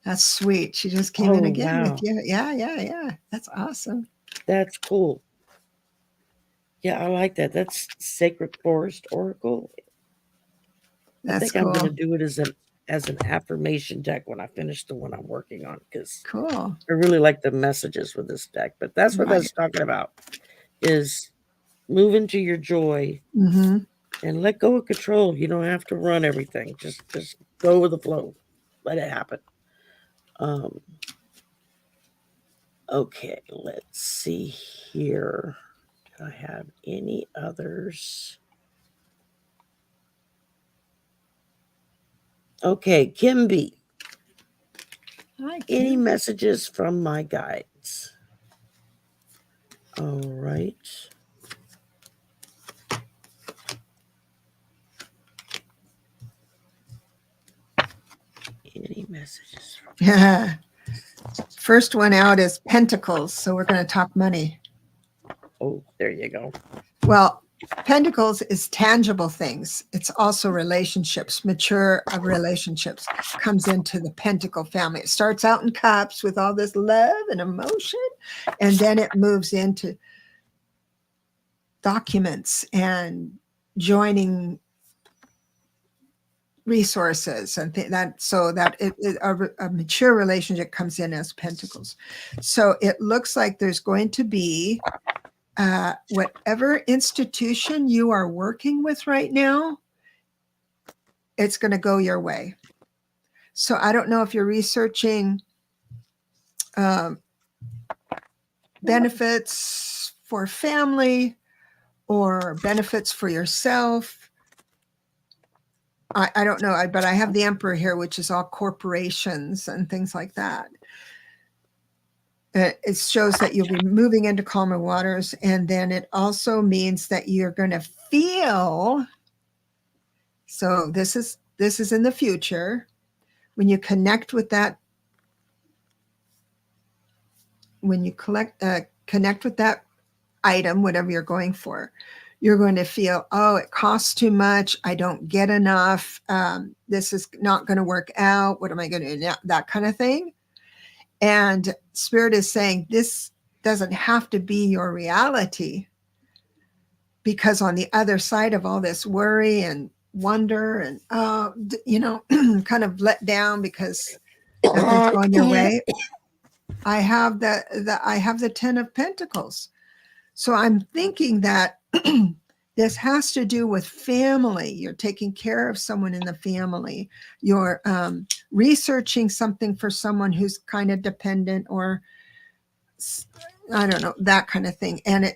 That's sweet. She just came in again with you. Yeah. That's awesome. That's cool. Yeah, I like that. That's Sacred Forest Oracle. That's I think cool. I'm going to do it as an affirmation deck when I finish the one I'm working on, because cool. I really like the messages with this deck. But that's what that's talking about, is move into your joy and let go of control. You don't have to run everything. Just go with the flow. Let it happen. Okay, let's see here. Do I have any others? Okay, Kim B. Hi, Any Kim. messages from my guides? All right. Any messages from Yeah. First one out is Pentacles. So we're going to talk money. Oh, there you go. Well, Pentacles is tangible things. It's also relationships. Mature relationships comes into the Pentacle family. It starts out in cups with all this love and emotion, and then it moves into documents and joining resources, and a mature relationship comes in as Pentacles. So it looks like there's going to be whatever institution you are working with right now, it's going to go your way. So I don't know if you're researching benefits for family or benefits for yourself. I don't know, but I have the Emperor here, which is all corporations and things like that. It shows that you'll be moving into calmer waters, and then it also means that you're going to feel. So this is in the future. When you connect with that, connect with that item, whatever you're going for, you're going to feel, oh, it costs too much. I don't get enough. This is not going to work out. What am I going to do now? That kind of thing. And Spirit is saying this doesn't have to be your reality, because on the other side of all this worry and wonder and, kind of let down because nothing's going your way, I have the 10 of Pentacles. So I'm thinking that this has to do with family. You're taking care of someone in the family. You're researching something for someone who's kind of dependent, or I don't know, that kind of thing. And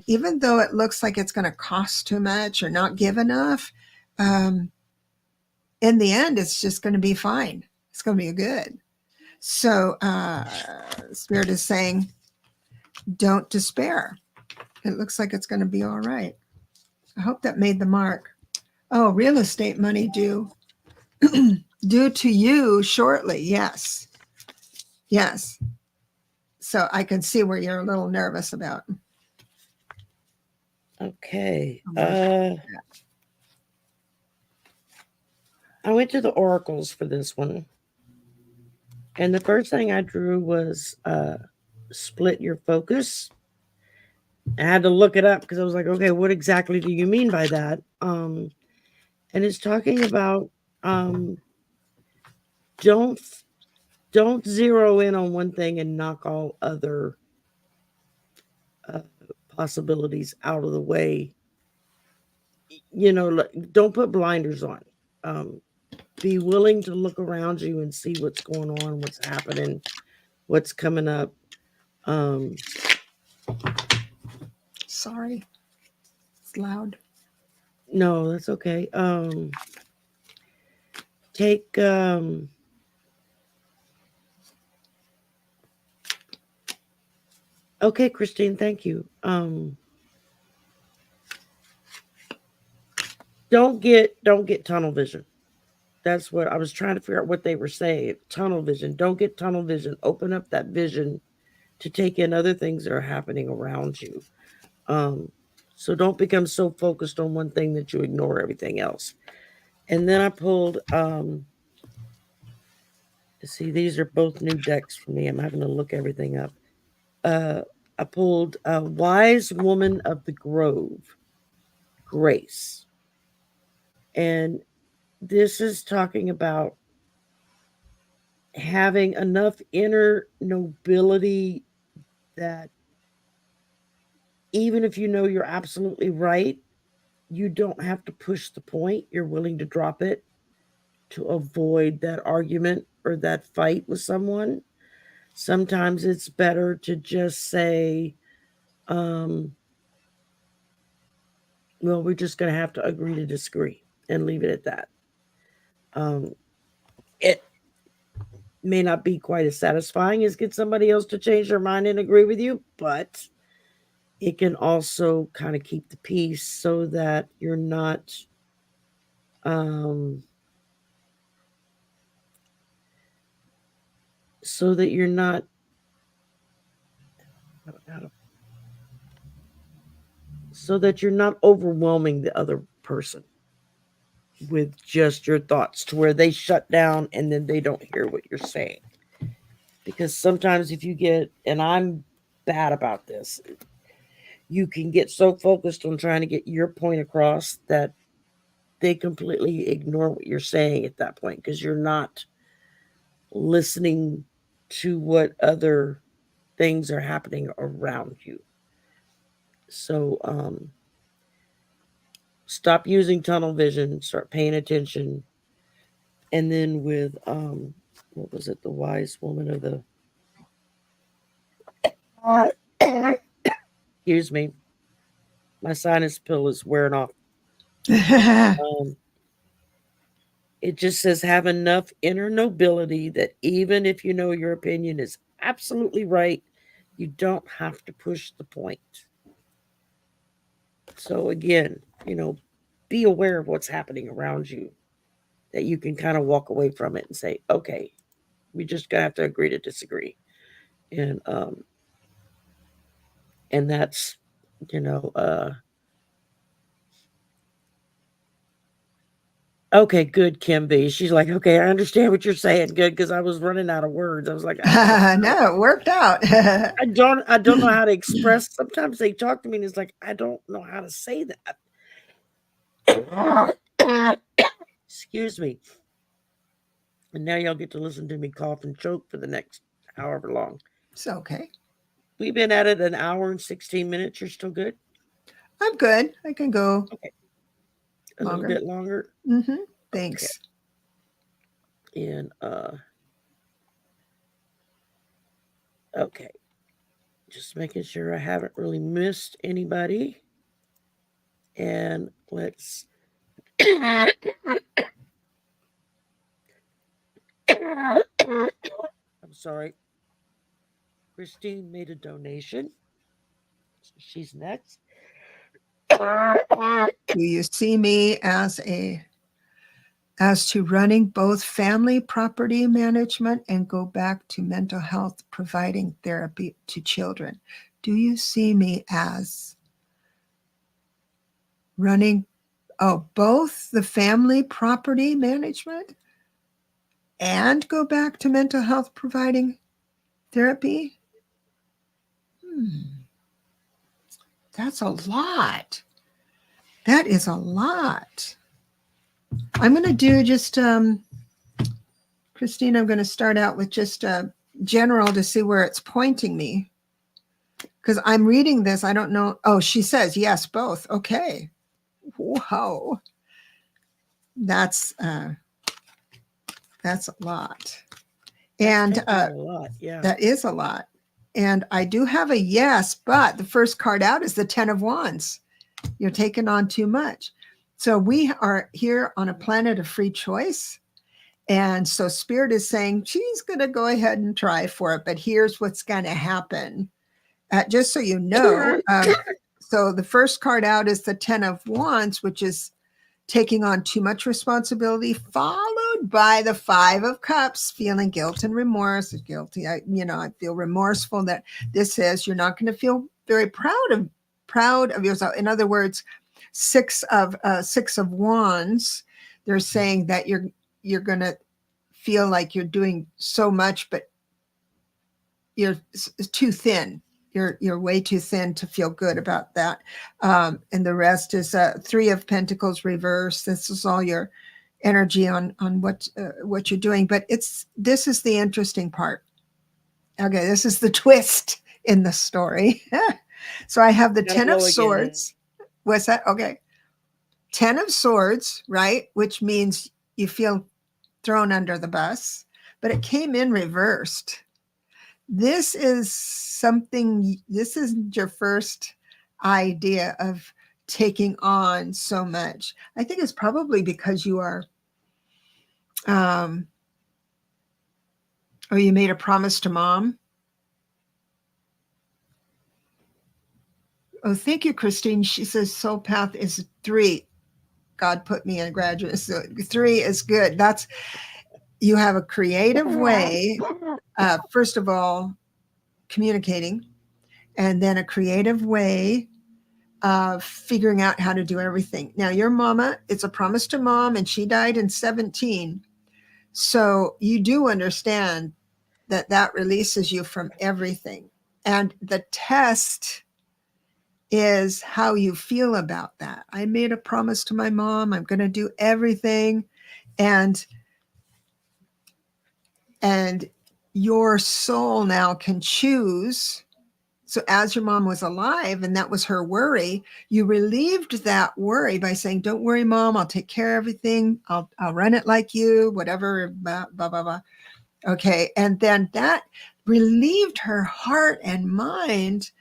even though it looks like it's going to cost too much or not give enough, in the end, it's just going to be fine. It's going to be good. So Spirit is saying, don't despair. It looks like it's going to be all right. I hope that made the mark. Oh, real estate money due due to you shortly. Yes. Yes. So I can see where you're a little nervous about. Okay. I went to the oracles for this one. And the first thing I drew was split your focus. I had to look it up because I was like, okay, what exactly do you mean by that? And it's talking about don't zero in on one thing and knock all other possibilities out of the way. Don't put blinders on. Be willing to look around you and see what's going on, what's happening, what's coming up. Sorry, it's loud. No, that's okay. Take okay, Christine, thank you. Don't get tunnel vision. That's what I was trying to figure out what they were saying. Tunnel vision. Don't get tunnel vision. Open up that vision to take in other things that are happening around you. So don't become so focused on one thing that you ignore everything else. And then I pulled, see, these are both new decks for me. I'm having to look everything up. I pulled Wise Woman of the Grove, Grace. And this is talking about having enough inner nobility that even if you know you're absolutely right, you don't have to push the point. You're willing to drop it to avoid that argument or that fight with someone. Sometimes it's better to just say, well, we're just going to have to agree to disagree and leave it at that. It may not be quite as satisfying as get somebody else to change their mind and agree with you, but it can also kind of keep the peace so that you're not overwhelming the other person with just your thoughts to where they shut down and then they don't hear what you're saying. Because sometimes if you get, and I'm bad about this, you can get so focused on trying to get your point across that they completely ignore what you're saying at that point because you're not listening to what other things are happening around you. So stop using tunnel vision, start paying attention. And then with what was it, the Wise Woman of the excuse me, my sinus pill is wearing off. It just says have enough inner nobility that even if you know your opinion is absolutely right, you don't have to push the point. So again, be aware of what's happening around you, that you can kind of walk away from it and say, okay, we just gonna have to agree to disagree. And and that's you know okay, good, Kim B. She's like, okay, I understand what you're saying. Good, because I was running out of words. I was like, No, it worked out. I don't know how to express. Sometimes they talk to me and it's like, I don't know how to say that. Excuse me. And now y'all get to listen to me cough and choke for the next however long. It's okay. We've been at it an hour and 16 minutes. You're still good? I'm good. I can go Okay. A longer. little bit longer. Mm-hmm. Thanks. Okay. And okay. Just making sure I haven't really missed anybody. And let's I'm sorry. Christine made a donation. So she's next. Do you see me as to running both family property management and go back to mental health, providing therapy to children? Do you see me as running both the family property management and go back to mental health, providing therapy? That's a lot. That is a lot. I'm going to do just, Christine, I'm going to start out with just general to see where it's pointing me. Because I'm reading this, I don't know. Oh, she says, yes, both. Okay. Wow. That's a lot. And a lot, yeah. That is a lot. And I do have a yes, but the first card out is the 10 of Wands. You're taking on too much. So we are here on a planet of free choice. And so Spirit is saying she's going to go ahead and try for it. But here's what's going to happen. Just so you know, so the first card out is the 10 of Wands, which is taking on too much responsibility, followed by the 5 of Cups, feeling guilt and remorse. Guilty, I feel remorseful that this is. You're not going to feel very proud of yourself. In other words, 6 of Wands. They're saying that you're going to feel like you're doing so much, but you're too thin. You're way too thin to feel good about that. And the rest is 3 of Pentacles reverse. This is all your energy on what you're doing. But this is the interesting part. Okay, this is the twist in the story. So I have the 10 of Swords. What's that? Okay. 10 of Swords, right? Which means you feel thrown under the bus, but it came in reversed. This is your first idea of taking on so much. I think it's probably because you are, you made a promise to mom. Oh, thank you, Christine. She says soul path is 3. God put me in a graduate. So 3 is good. You have a creative way, first of all, communicating, and then a creative way of figuring out how to do everything. Now, your mama, it's a promise to mom, and she died in 17. So you do understand that releases you from everything. And the test is how you feel about that. I made a promise to my mom. I'm going to do everything. And your soul now can choose. So as your mom was alive and that was her worry, you relieved that worry by saying, don't worry, mom, I'll take care of everything. I'll run it like you, whatever, blah, blah, blah, blah. Okay. And then that relieved her heart and mind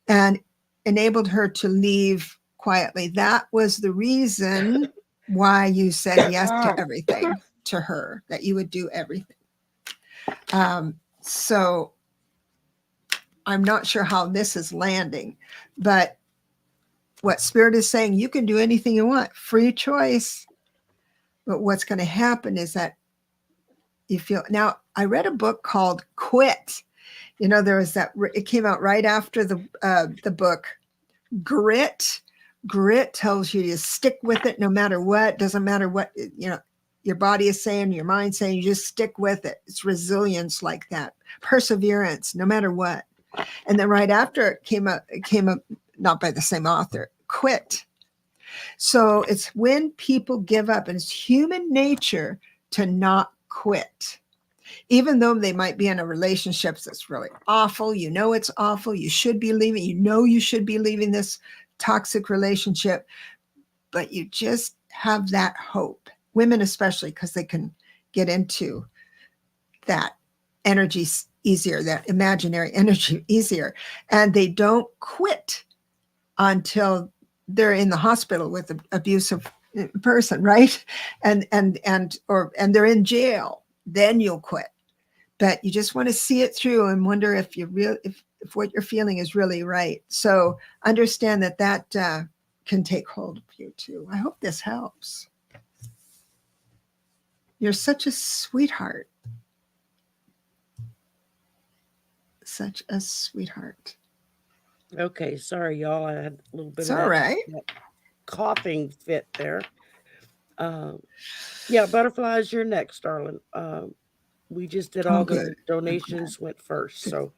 and enabled her to leave quietly. That was the reason why you said yes to everything to her, that you would do everything. So I'm not sure how this is landing, but what Spirit is saying, you can do anything you want, free choice. But what's going to happen is that you feel. Now, I read a book called Quit. You know, there was that. It came out right after the book Grit. Grit tells you to stick with it no matter what. Doesn't matter what your body is saying, your mind saying. You just stick with it. It's resilience like that, perseverance, no matter what. And then right after it came up, not by the same author. Quit. So it's when people give up, and it's human nature to not quit. Even though they might be in a relationship that's really awful, it's awful, you should be leaving, you should be leaving this toxic relationship, but you just have that hope. Women especially, because they can get into that energy easier, that imaginary energy easier, and they don't quit until they're in the hospital with an abusive person, right? And they're in jail. Then you'll quit. But you just want to see it through and wonder if what you're feeling is really right. So understand that can take hold of you too. I hope this helps. You're such a sweetheart. Such a sweetheart. Okay, sorry, y'all. I had a little bit It's of all that right. coughing fit there. Yeah, butterflies, you're next, darling. We just did all the Good. donations went first. So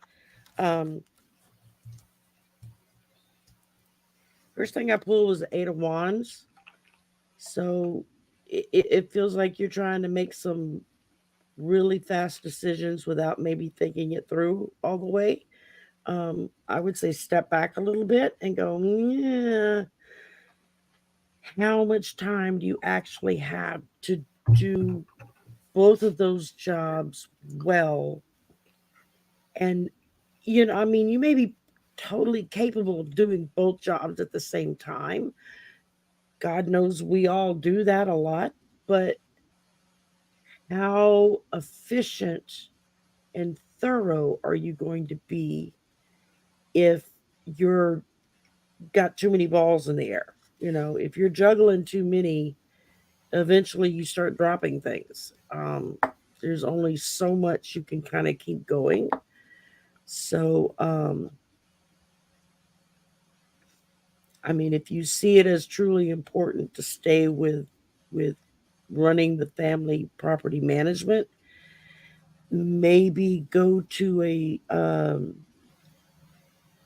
first thing I pulled was the 8 of Wands. So it feels like you're trying to make some really fast decisions without maybe thinking it through all the way. I would say step back a little bit and go, yeah, how much time do you actually have to do both of those jobs well? And, I mean, you may be totally capable of doing both jobs at the same time. God knows we all do that a lot, but how efficient and thorough are you going to be if you're got too many balls in the air? If you're juggling too many, eventually you start dropping things. There's only so much you can kind of keep going. So, I mean, if you see it as truly important to stay with running the family property management, maybe go to a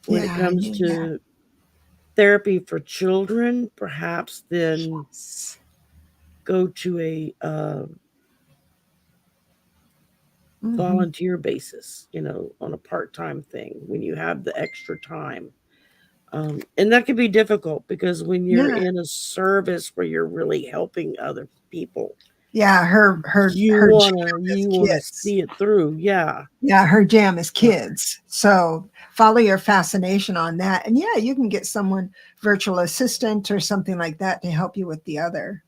when it comes to therapy for children, perhaps then go to a volunteer basis, on a part-time thing when you have the extra time. And that can be difficult because when you're in a service where you're really helping other people, you want to see it through. Her jam is kids. So follow your fascination on that, and you can get someone, virtual assistant or something like that, to help you with the other.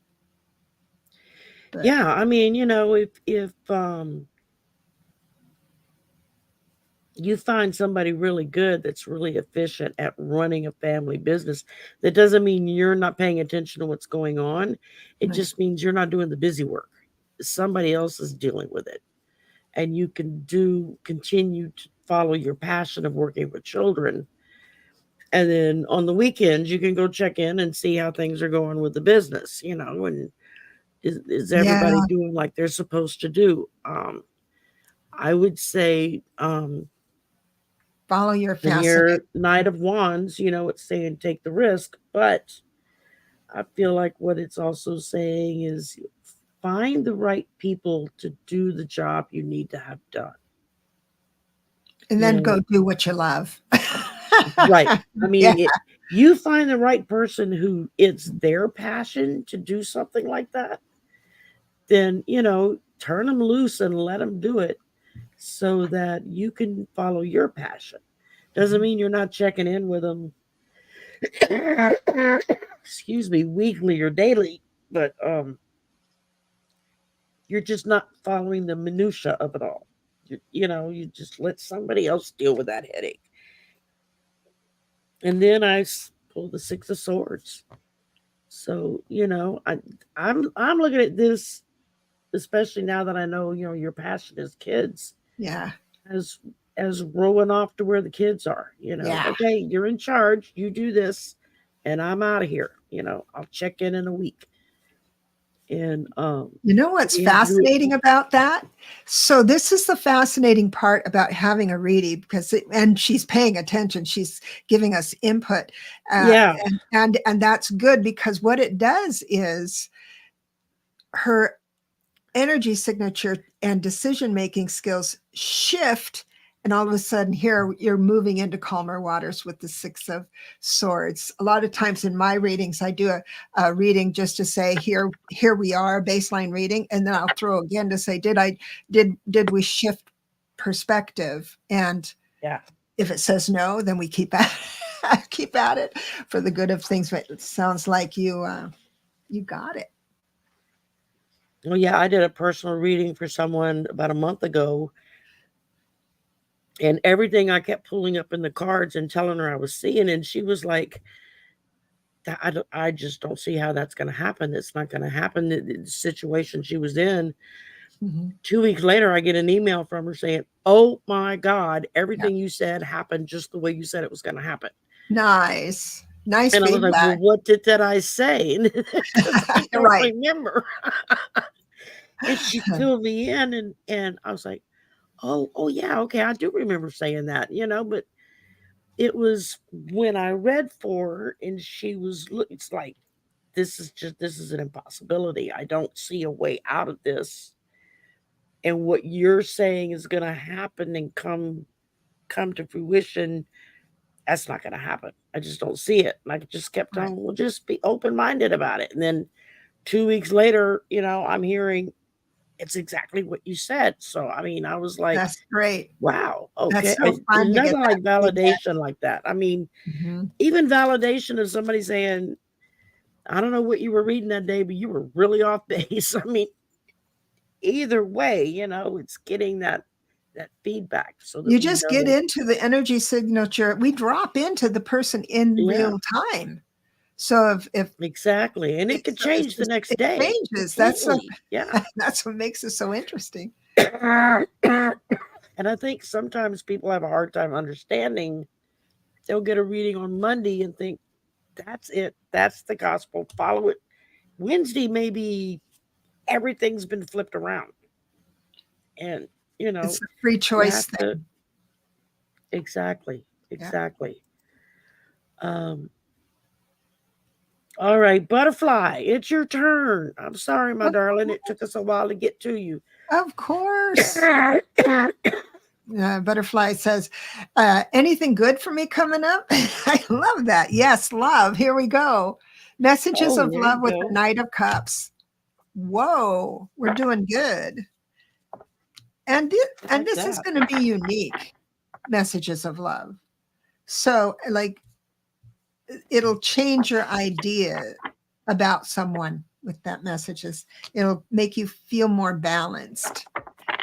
But I mean, if you find somebody really good that's really efficient at running a family business, that doesn't mean you're not paying attention to what's going on. It just means you're not doing the busy work. Somebody else is dealing with it. And you can continue to follow your passion of working with children. And then on the weekends, you can go check in and see how things are going with the business, and is everybody doing like they're supposed to do? I would say, follow your fascination. Your Knight of Wands, it's saying take the risk, but I feel like what it's also saying is find the right people to do the job you need to have done. And then go do what you love. Right. I mean, you find the right person who it's their passion to do something like that, then, turn them loose and let them do it so that you can follow your passion. Doesn't mean you're not checking in with them, excuse me, weekly or daily, but you're just not following the minutia of it all. You just let somebody else deal with that headache. And then I pulled the Six of Swords. So I'm looking at this, especially now that I know your passion is kids, Yeah. as rowing off to where the kids are. Yeah. Okay, you're in charge. You do this, and I'm out of here. I'll check in a week. And You know what's you have to do it. fascinating about that? So this is the fascinating part about having a readie, because and she's paying attention. She's giving us input, Yeah. and that's good, because what it does is her energy signature and decision-making skills shift, and all of a sudden here you're moving into calmer waters with the Six of Swords. A lot of times in my readings, I do a reading just to say, here we are, a baseline reading, and then I'll throw again to say, did we shift perspective? And Yeah. if it says no, then we keep at it for the good of things. But it sounds like you got it. Well, yeah, I did a personal reading for someone about a month ago, and everything I kept pulling up in the cards and telling her I was seeing, and she was like, I just don't see how that's going to happen. It's not going to happen. The situation she was in. Mm-hmm. 2 weeks later, I get an email from her saying, "Oh my God, everything you said happened just the way you said it was going to happen." Nice And I was like, "Well, feedback. what did that I say?" Because I don't Right. remember. And she filled me in, and I was like, oh yeah, okay, I do remember saying that, but it was when I read for her and it's like, this is an impossibility. I don't see a way out of this. And what you're saying is going to happen and come to fruition, that's not going to happen. I just don't see it. And I just kept Right. on, well, just be open-minded about it. And then 2 weeks later, I'm hearing it's exactly what you said. So, I mean, I was like, That's great. wow, That's okay. so There's fun to get nothing that like feedback. validation like that. I mean, Mhm. even validation of somebody saying, I don't know what you were reading that day, but you were really off base. I mean, either way, it's getting that feedback so that You we just get know. into the energy signature. We drop into the person in Yeah, real time. So if exactly. And it could change the next it day changes, completely. Yeah. that's what makes it so interesting. And I think sometimes people have a hard time understanding. They'll get a reading on Monday and think, that's it. That's the gospel. Follow it. Wednesday, maybe everything's been flipped around. And, It's a free you choice have to. thing. Exactly. Yeah. Exactly. Um, all right, butterfly, it's your turn. I'm sorry, my Of darling. It took course. us a while to get to you. Of course. Butterfly says, anything good for me coming up? I love that. Yes, love. Here we go. Messages Oh, of there love you with the go. Knight of Cups. Whoa, we're doing good. And Like this is that. going to be unique. Messages of love. So, like, it'll change your idea about someone with that messages. It'll make you feel more balanced.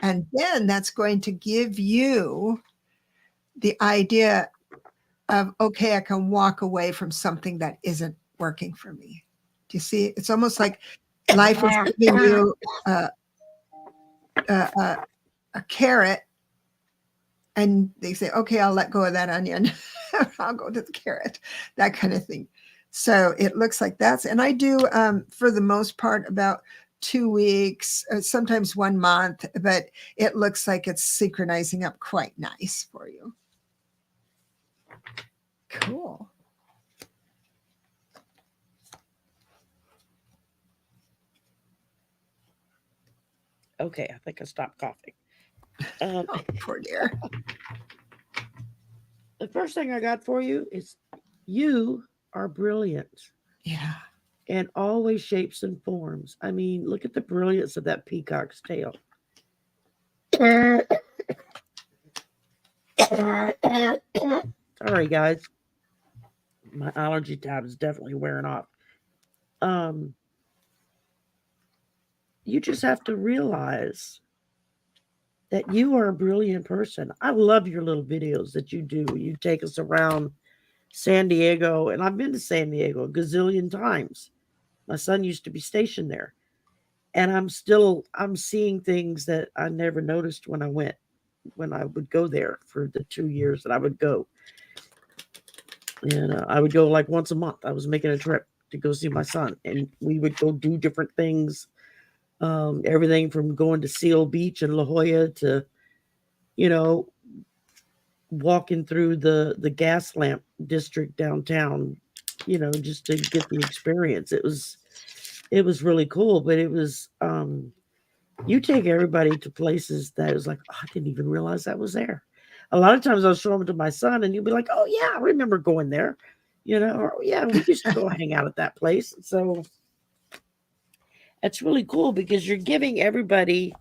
And then that's going to give you the idea of, okay, I can walk away from something that isn't working for me. Do you see? It's almost like life is giving you a, a, a carrot, and they say, okay, I'll let go of that onion. I'll go to the carrot, that kind of thing. So it looks like that's, and I do, for the most part, about 2 weeks, sometimes 1 month, but it looks like it's synchronizing up quite nice for you. Cool. Okay, I think I stopped coughing. Oh, poor dear. The first thing I got for you is you are brilliant Yeah. in all ways, shapes, and forms. I mean, look at the brilliance of that peacock's tail. Sorry, guys. My allergy tab is definitely wearing off. Um, you just have to realize that you are a brilliant person. I love your little videos that you do. You take us around San Diego, and I've been to San Diego a gazillion times. My son used to be stationed there. And I'm seeing things that I never noticed when I would go there for the 2 years that I would go. And I would go like once a month. I was making a trip to go see my son, and we would go do different things. Everything from going to Seal Beach in La Jolla to, walking through the gas lamp district downtown, just to get the experience. It was really cool, but it was you take everybody to places that is like, oh, I didn't even realize that was there. A lot of times I'll show them to my son and he'll be like, oh yeah, I remember going there, or yeah, we used to go hang out at that place. So that's really cool because you're giving everybody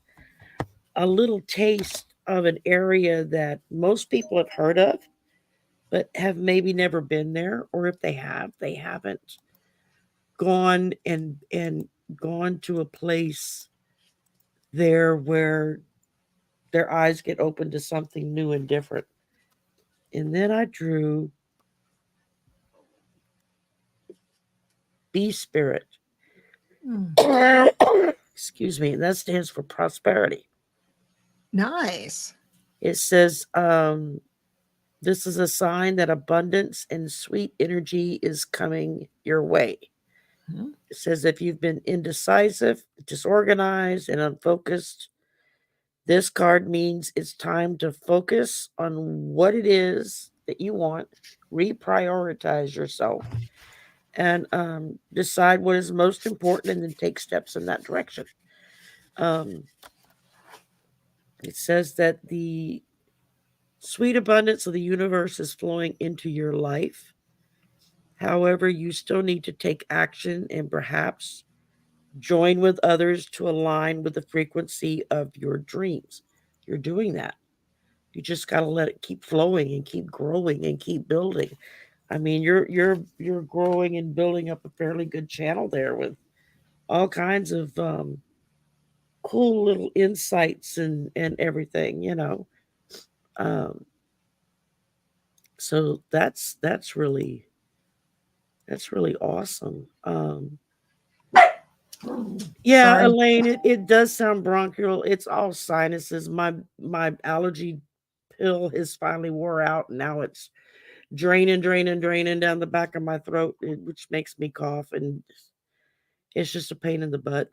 a little taste of an area that most people have heard of, but have maybe never been there, or if they have, they haven't gone and gone to a place there where their eyes get open to something new and different. And then I drew B Spirit. Excuse me. And that stands for prosperity. Nice. It says, this is a sign that abundance and sweet energy is coming your way. Mm-hmm. It says if you've been indecisive, disorganized, and unfocused, this card means it's time to focus on what it is that you want, reprioritize yourself, and decide what is most important, and then take steps in that direction. It says that the sweet abundance of the universe is flowing into your life. However, you still need to take action and perhaps join with others to align with the frequency of your dreams. You're doing that. You just got to let it keep flowing and keep growing and keep building. I mean, you're growing and building up a fairly good channel there with all kinds of cool little insights and everything, So that's really awesome. Yeah, Sorry. Elaine, it does sound bronchial. It's all sinuses. My allergy pill has finally wore out, and now it's draining down the back of my throat, which makes me cough, and it's just a pain in the butt.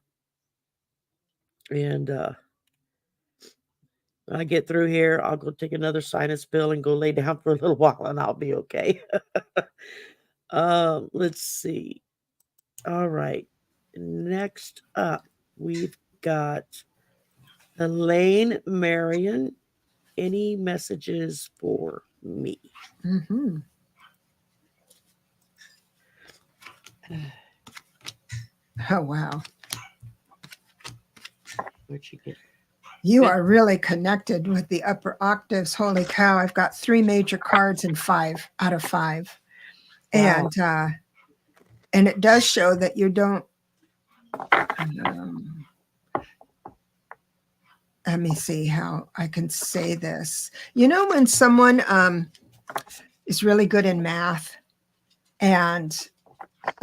And when I get through here, I'll go take another sinus pill and go lay down for a little while, and I'll be okay. Let's see. All right. Next up, we've got Elaine Marion. Any messages for me? Mm-hmm. Oh, wow. Where'd you get? You are really connected with the upper octaves. Holy cow. I've got 3 major cards and 5 out of 5. Wow. And it does show that you don't, let me see how I can say this. When someone is really good in math and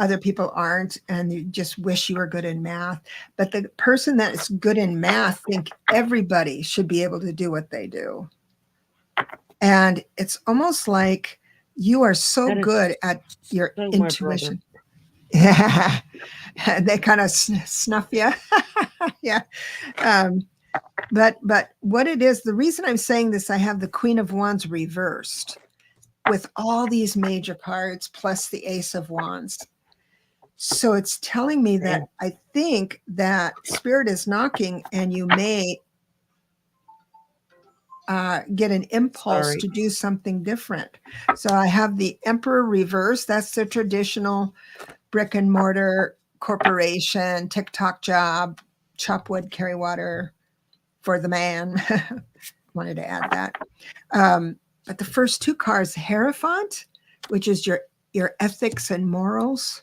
other people aren't, and you just wish you were good in math, but the person that is good in math think everybody should be able to do what they do. And it's almost like you are so good at your intuition. Yeah. They kind of snuff you. Yeah. But what it is, the reason I'm saying this, I have the Queen of Wands reversed with all these major cards plus the Ace of Wands. So it's telling me that I think that Spirit is knocking, and you may get an impulse to do something different. So I have the Emperor reverse. That's the traditional brick and mortar corporation, TikTok job, chop wood, carry water for the man. Wanted to add that. But the first 2 cards, Hierophant, which is your ethics and morals,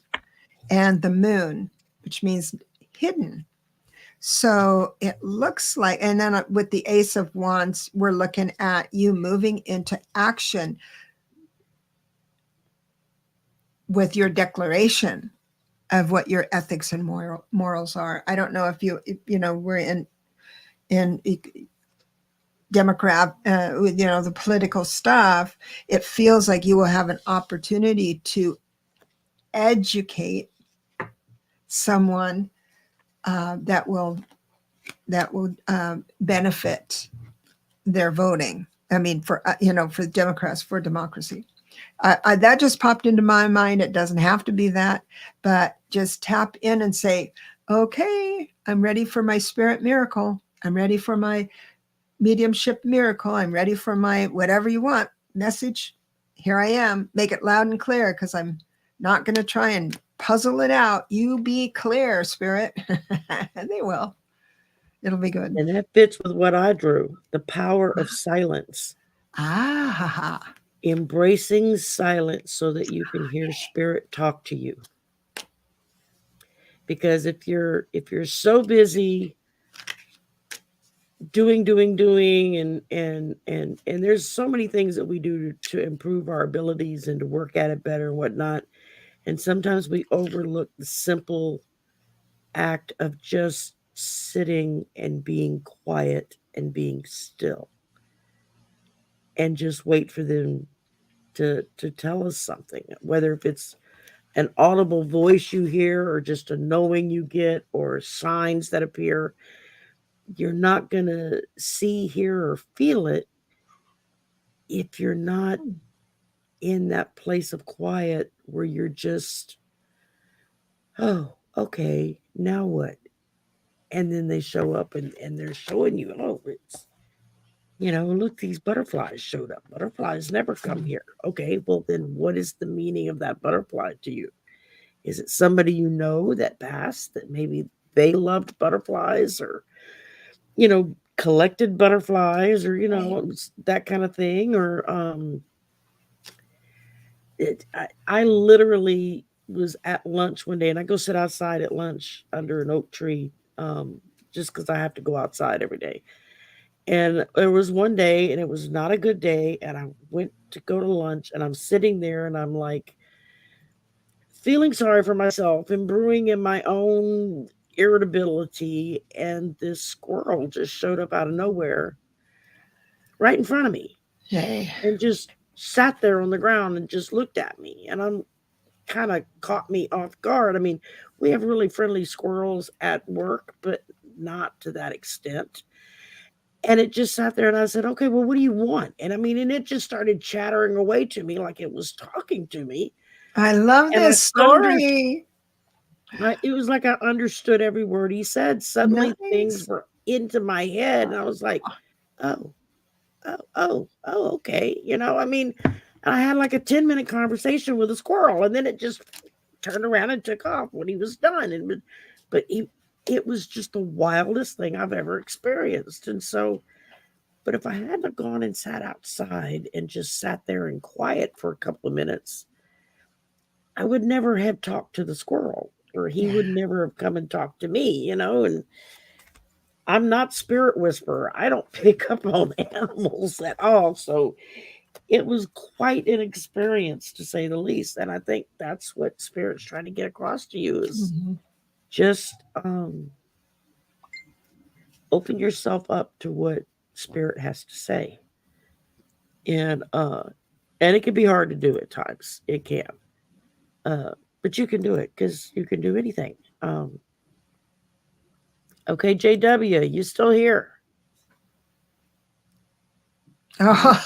and the Moon, which means hidden. So it looks like, and then with the Ace of Wands, we're looking at you moving into action with your declaration of what your ethics and morals are. I don't know if we're in Democrat, the political stuff. It feels like you will have an opportunity to educate someone that will benefit their voting. I mean, for Democrats, for democracy. That just popped into my mind. It doesn't have to be that, but just tap in and say, okay, I'm ready for my spirit miracle. I'm ready for my mediumship miracle. I'm ready for my whatever you want message. Here I am. Make it loud and clear, because I'm not going to try and puzzle it out. You be clear, spirit. And they will. It'll be good. And that fits with what I drew, the power of silence. Embracing silence so that you can hear spirit talk to you. Because if you're so busy doing and there's so many things that we do to improve our abilities and to work at it better and whatnot, and sometimes we overlook the simple act of just sitting and being quiet and being still and just wait for them to tell us something, whether if it's an audible voice you hear or just a knowing you get or signs that appear. You're not going to see, hear, or feel it if you're not in that place of quiet where you're just, oh, okay, now what? And then they show up and they're showing you, oh, it's, look, these butterflies showed up. Butterflies never come here. Okay, well, then what is the meaning of that butterfly to you? Is it somebody you know that passed, that maybe they loved butterflies or, collected butterflies or, that kind of thing? Or I literally was at lunch one day, and I go sit outside at lunch under an oak tree just because I have to go outside every day. And there was one day, and it was not a good day, and I went to go to lunch, and I'm sitting there, and I'm like, feeling sorry for myself and brewing in my own irritability, and this squirrel just showed up out of nowhere right in front of me. Yay. And just sat there on the ground and just looked at me, and I'm kind of caught me off guard. I mean, we have really friendly squirrels at work, but not to that extent. And it just sat there, and I said, okay, well, what do you want? And I mean, and it just started chattering away to me like it was talking to me. I love this story. It was like I understood every word he said. Suddenly things were into my head, and I was like, oh, okay. I mean, I had like a 10-minute conversation with a squirrel, and then it just turned around and took off when he was done. But it was just the wildest thing I've ever experienced. And so, but if I hadn't gone and sat outside and just sat there in quiet for a couple of minutes, I would never have talked to the squirrel, or he would never have come and talked to me, and I'm not spirit whisperer. I don't pick up on animals at all. So it was quite an experience, to say the least. And I think that's what spirit's trying to get across to you is just open yourself up to what spirit has to say. And it can be hard to do at times. It can. But you can do it, because you can do anything. Okay, JW, you still here? Oh,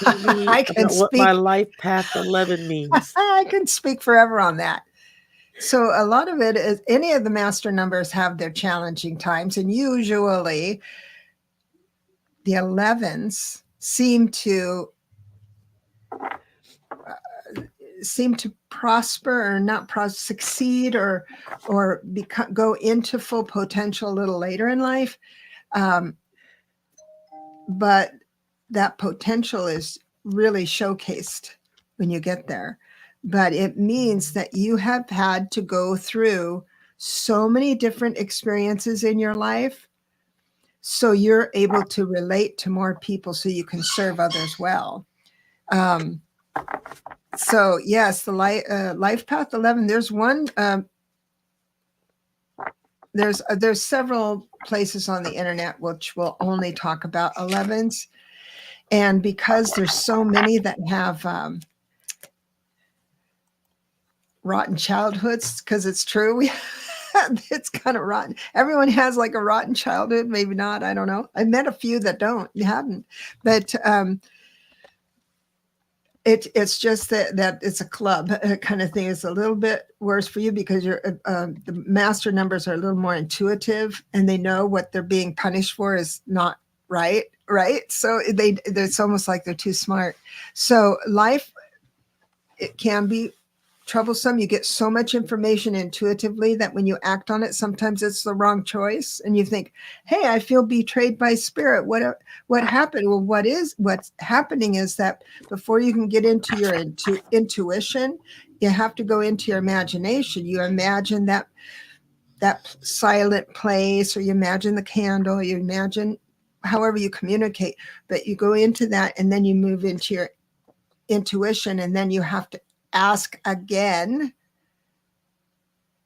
I can speak. What my life path 11 means. I can speak forever on that. So a lot of it is, any of the master numbers have their challenging times, and usually the 11s seem to prosper or not succeed or go into full potential a little later in life. But that potential is really showcased when you get there. But it means that you have had to go through so many different experiences in your life so you're able to relate to more people so you can serve others well. So yes, the life path 11, there's one, there's several places on the internet which will only talk about 11s. And because there's so many that have rotten childhoods, because it's true, it's kind of rotten. Everyone has like a rotten childhood, maybe not, I don't know. I met a few that hadn't, but it's just that it's a club kind of thing. It's a little bit worse for you because the master numbers are a little more intuitive, and they know what they're being punished for is not right. So it's almost like they're too smart. So life, it can be troublesome. You get so much information intuitively that when you act on it, sometimes it's the wrong choice, and you think, hey, I feel betrayed by spirit. What happened? Well, what's happening is that before you can get into your intuition, you have to go into your imagination. You imagine that silent place, or you imagine the candle, you imagine however you communicate, but you go into that, and then you move into your intuition, and then you have to ask again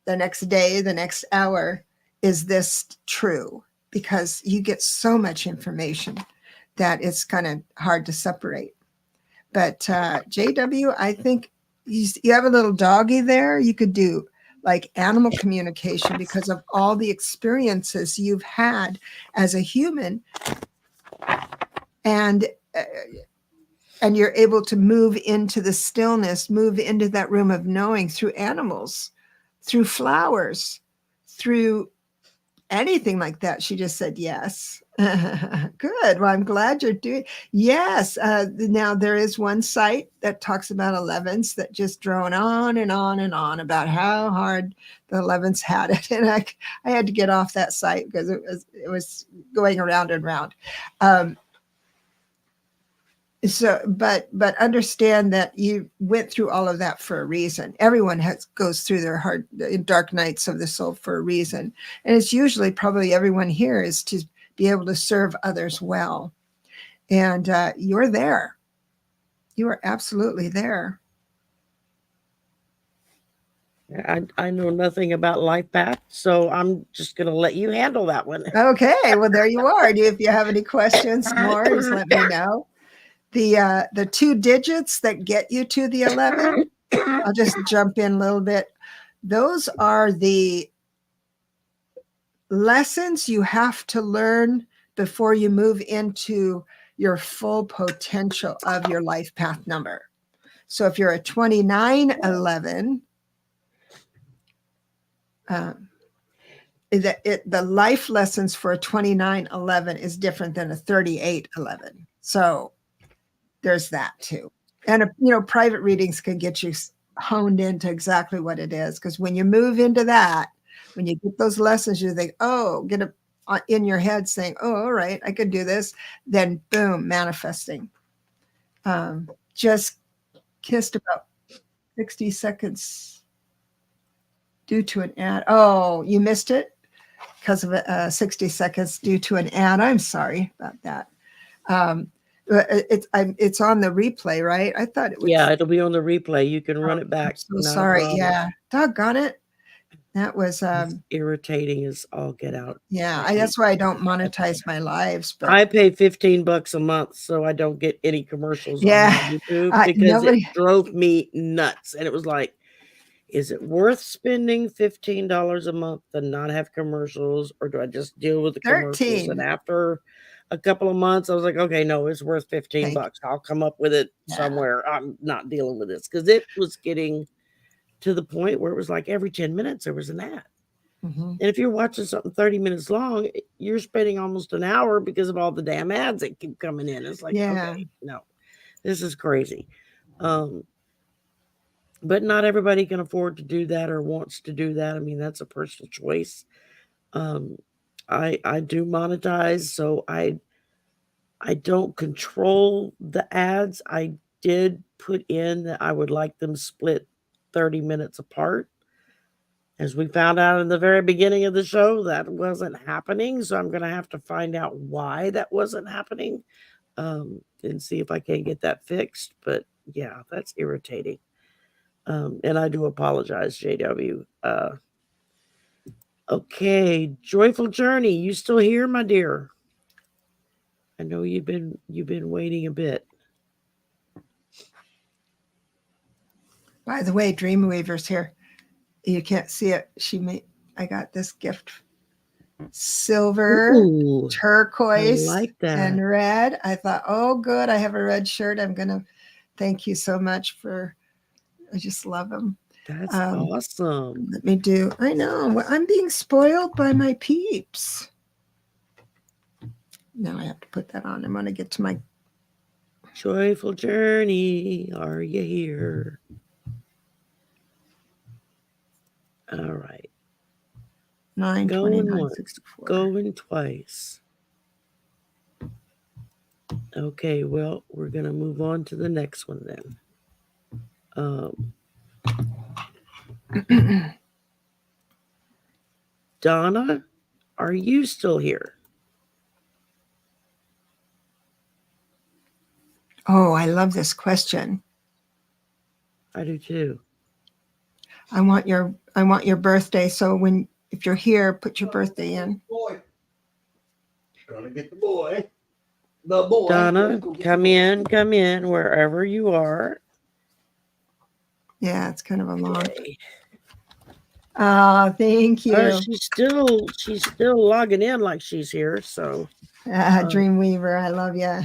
the next day, the next hour, is this true? Because you get so much information that it's kind of hard to separate. But JW, I think you have a little doggy there. You could do like animal communication because of all the experiences you've had as a human, and you're able to move into the stillness, move into that room of knowing through animals, through flowers, through anything like that. She just said yes. Good. Well, I'm glad you're doing. Yes. Now there is one site that talks about 11s that just drone on and on and on about how hard the 11s had it, and I had to get off that site because it was going around and round. So, but understand that you went through all of that for a reason. Everyone goes through their hard, dark nights of the soul for a reason, and it's usually probably everyone here is to be able to serve others well. And you're there. You are absolutely there. I know nothing about life path, so I'm just going to let you handle that one. Okay, well there you are. If you have any questions more, just let me know. The 2 digits that get you to the 11, I'll just jump in a little bit. Those are the lessons you have to learn before you move into your full potential of your life path number. So if you're a 2911, the life lessons for a 2911 is different than a 3811. So there's that too. And private readings can get you honed into exactly what it is, because when you move into that, when you get those lessons, you think, oh, get it in your head saying, oh, all right, I could do this. Then boom, manifesting. Just kissed about 60 seconds due to an ad. Oh, you missed it because of 60 seconds due to an ad. I'm sorry about that. It's on the replay, right? I thought it was. Yeah, it'll be on the replay. You can run it back. I'm so sorry. Yeah. Doggone it. That was irritating as all get out. Yeah, that's why I don't monetize my lives. But I pay $15 a month so I don't get any commercials on YouTube, because it drove me nuts. And it was like, is it worth spending $15 a month to not have commercials, or do I just deal with the commercials? And after a couple of months, I was like, okay, no, it's worth $15. I'll come up with it somewhere. I'm not dealing with this, because it was getting to the point where it was like every 10 minutes there was an ad. And if you're watching something 30 minutes long, you're spending almost an hour because of all the damn ads that keep coming in. It's like, okay, no, this is crazy. But not everybody can afford to do that or wants to do that. I mean, that's a personal choice. I do monetize, so I don't control the ads. I did put in that I would like them split 30 minutes apart. As we found out in the very beginning of the show, that wasn't happening. So I'm going to have to find out why that wasn't happening, and see if I can get that fixed. But yeah, that's irritating. And I do apologize, JW. Okay, Joyful Journey, you still here, my dear? I know you've been waiting a bit. By the way, Dreamweaver's here. You can't see it. I got this gift. Silver, Ooh, turquoise, I like that. and red. I thought, oh, good. I have a red shirt. I'm going to thank you so much I just love them. That's awesome. Let me do. I know. I'm being spoiled by my peeps. Now I have to put that on. I'm going to get to my Joyful Journey. Are you here? All right. 9/29/64. Going twice. Okay, well, we're going to move on to the next one then. Donna, are you still here? Oh, I love this question. I do too. I want your birthday. So if you're here, put your birthday in. Boy. Gonna get the boy. The boy. Donna, come in wherever you are. Yeah, it's kind of a long. Oh, thank you. She's still logging in like she's here. So, Dreamweaver, I love you.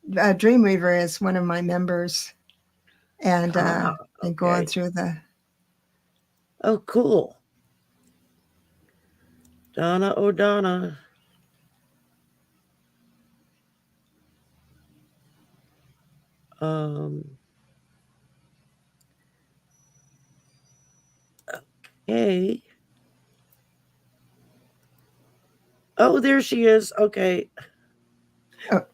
Dreamweaver is one of my members, and been going through the. Oh, cool. Donna O'Donna. Okay. Oh, there she is. Okay. Oh.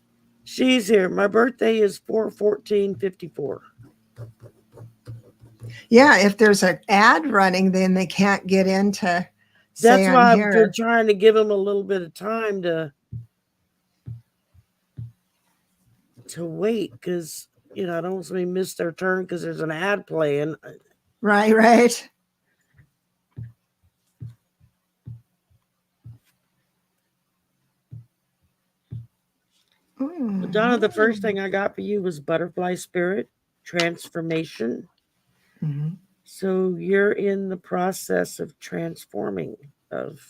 She's here. My birthday is 4/14/54. Yeah, if there's an ad running, then they can't get into. That's why I've been trying to give them a little bit of time to wait, because I don't want somebody miss their turn because there's an ad playing. Right. Well, Donna, the first thing I got for you was butterfly spirit transformation. Mm-hmm. So you're in the process of transforming of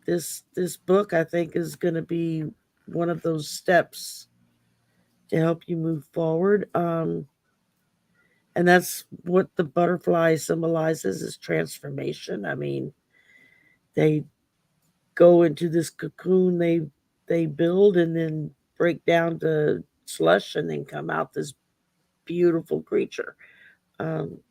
this book. I think is going to be one of those steps to help you move forward. And that's what the butterfly symbolizes, is transformation. I mean, they go into this cocoon they build and then break down to slush and then come out this beautiful creature. So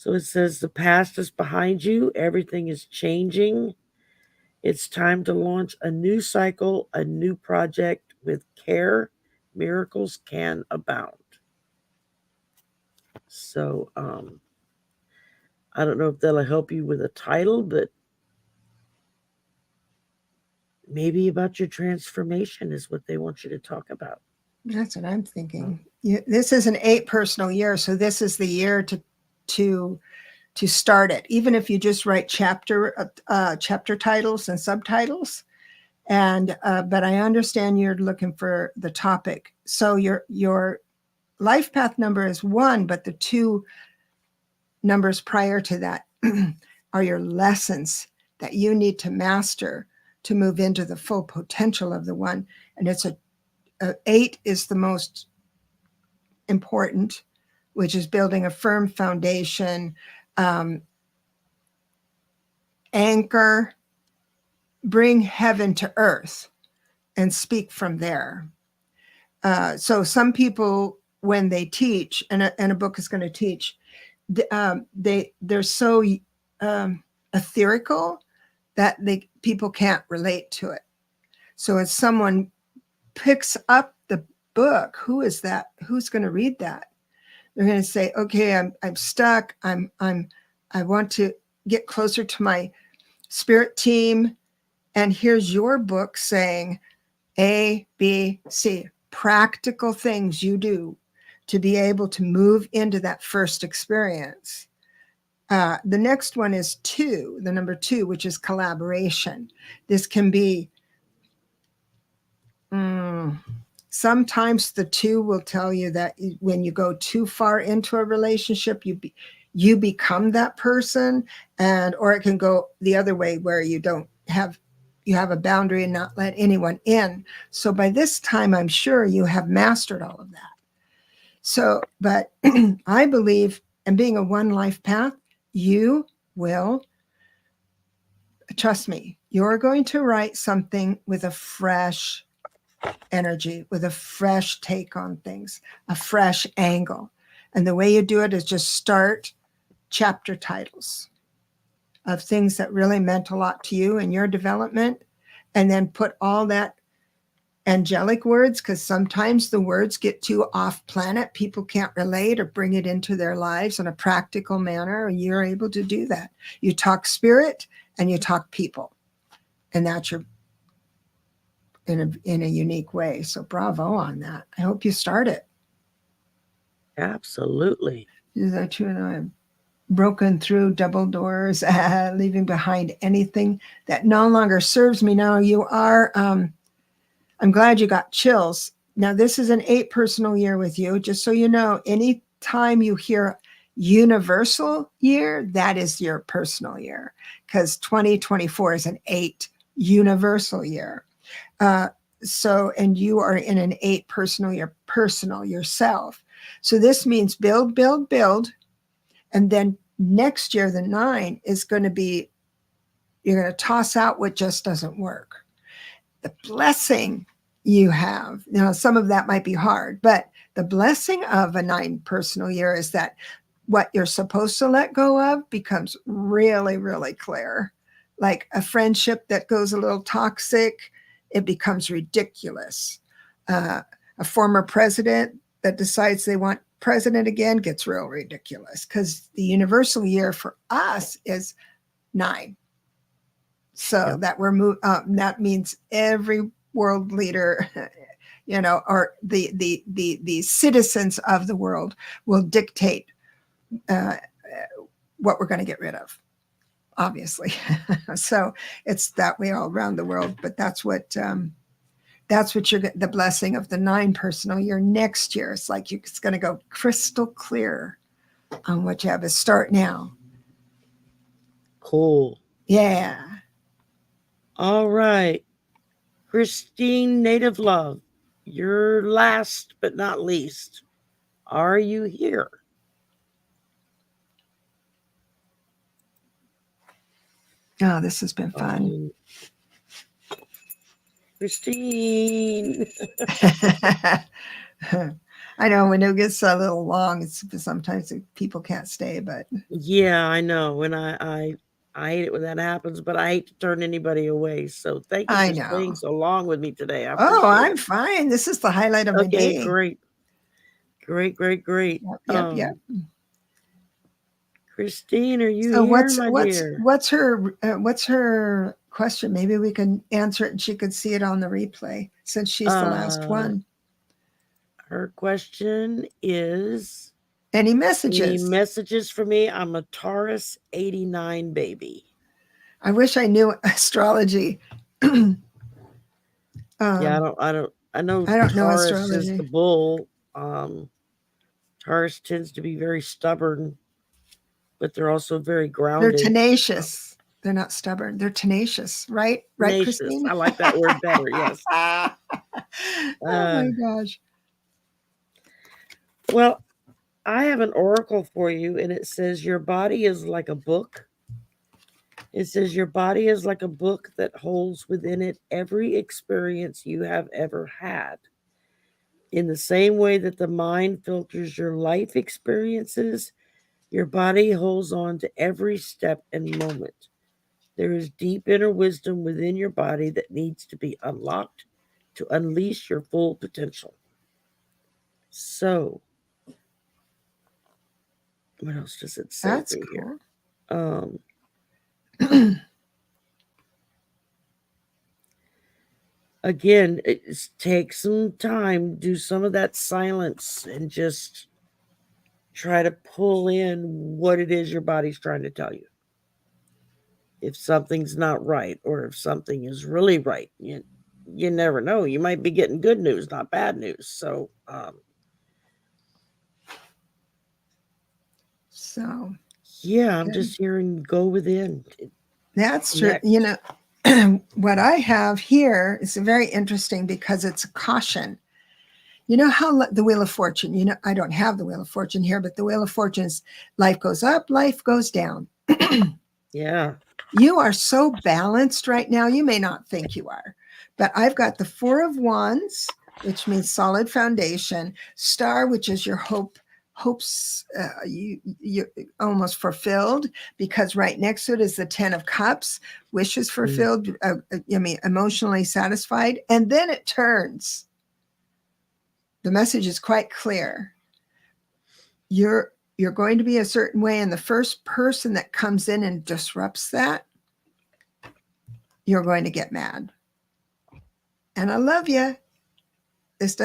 it says the past is behind you. Everything is changing. It's time to launch a new cycle, a new project with care. Miracles can abound. So I don't know if that'll help you with a title, but maybe about your transformation is what they want you to talk about. That's what I'm thinking. This is an 8 personal year, so this is the year to start it. Even if you just write chapter titles and subtitles, and but I understand you're looking for the topic. So your life path number is 1, but the 2 numbers prior to that are your lessons that you need to master to move into the full potential of the 1. And it's a 8 is the most important, which is building a firm foundation, anchor, bring heaven to earth, and speak from there. So some people, when they teach, and a book is going to teach, they're so etherical that people can't relate to it. So as someone picks up book, who is that? Who's going to read that? They're going to say, okay, I'm stuck. I want to get closer to my spirit team. And here's your book saying A, B, C, practical things you do to be able to move into that first experience. The next one is 2, the number 2, which is collaboration. This can be, sometimes the 2 will tell you that when you go too far into a relationship, you become that person, or it can go the other way where you have a boundary and not let anyone in. So by this time, I'm sure you have mastered all of that. So, but I believe, and being a one life path, you will, trust me, you're going to write something with a fresh energy, with a fresh take on things, a fresh angle. And the way you do it is just start chapter titles of things that really meant a lot to you in your development, and then put all that angelic words, because sometimes the words get too off planet. People can't relate or bring it into their lives in a practical manner. And you're able to do that. You talk spirit and you talk people, and that's your in a unique way. So bravo on that. I hope you start it. Absolutely. Is that true? And I'm broken through double doors, leaving behind anything that no longer serves me. Now you are, I'm glad you got chills. Now this is an 8 personal year with you. Just so you know, anytime you hear universal year, that is your personal year, because 2024 is an 8 universal year. So, and you are in an 8 personal year, personal yourself. So this means build, build, build. And then next year, the 9 is going to be, you're going to toss out what just doesn't work. The blessing you have, now some of that might be hard, but the blessing of a 9 personal year is that what you're supposed to let go of becomes really, really clear. Like a friendship that goes a little toxic, it becomes ridiculous. A former president that decides they want president again gets real ridiculous, because the universal year for us is 9. So that we're that means every world leader, or the citizens of the world will dictate what we're going to get rid of, obviously. So it's that way all around the world. But that's what you're the blessing of the 9 personal year next year. It's like it's going to go crystal clear on what you have to start now. Cool. Yeah. All right. Christine, Native Love, you're last but not least. Are you here? Oh, this has been fun. Christine. I know when it gets a little long, it's sometimes people can't stay, but yeah, I know. And I hate it when that happens, but I hate to turn anybody away. So thank you for staying so long with me today. I'm fine. This is the highlight of my day. Great. Yep. Christine, are you here, dear? What's her question? Maybe we can answer it and she could see it on the replay, since she's the last one. Her question is, any messages? Any messages for me? I'm a Taurus 89 baby. I wish I knew astrology. Yeah, I don't know Taurus astrology. Is the bull. Taurus tends to be very stubborn, but they're also very grounded. They're tenacious. They're not stubborn. They're tenacious, right? Right, tenacious. Christine? I like that word better, yes. Oh my gosh. Well, I have an oracle for you, and it says your body is like a book. It says your body is like a book that holds within it every experience you have ever had. In the same way that the mind filters your life experiences, your body holds on to every step and moment. There is deep inner wisdom within your body that needs to be unlocked to unleash your full potential. So, what else does it say That's through here? cool. Again, take some time, do some of that silence, and just try to pull in what it is your body's trying to tell you. If something's not right, or if something is really right, you never know. You might be getting good news, not bad news. So, So yeah, I'm good. just hearing go within. That's true. Connect. You know, what I have here is very interesting because it's a caution. You know how the Wheel of Fortune, you know, I don't have the Wheel of Fortune here, but the Wheel of Fortune is life goes up, life goes down. Yeah. You are so balanced right now. You may not think you are, but I've got the Four of Wands, which means solid foundation, Star, which is your hopes you almost fulfilled, because right next to it is the 10 of Cups, wishes fulfilled, I mean, emotionally satisfied. And then it turns. The message is quite clear. You're going to be a certain way, and the first person that comes in and disrupts that, you're going to get mad. And I love you. This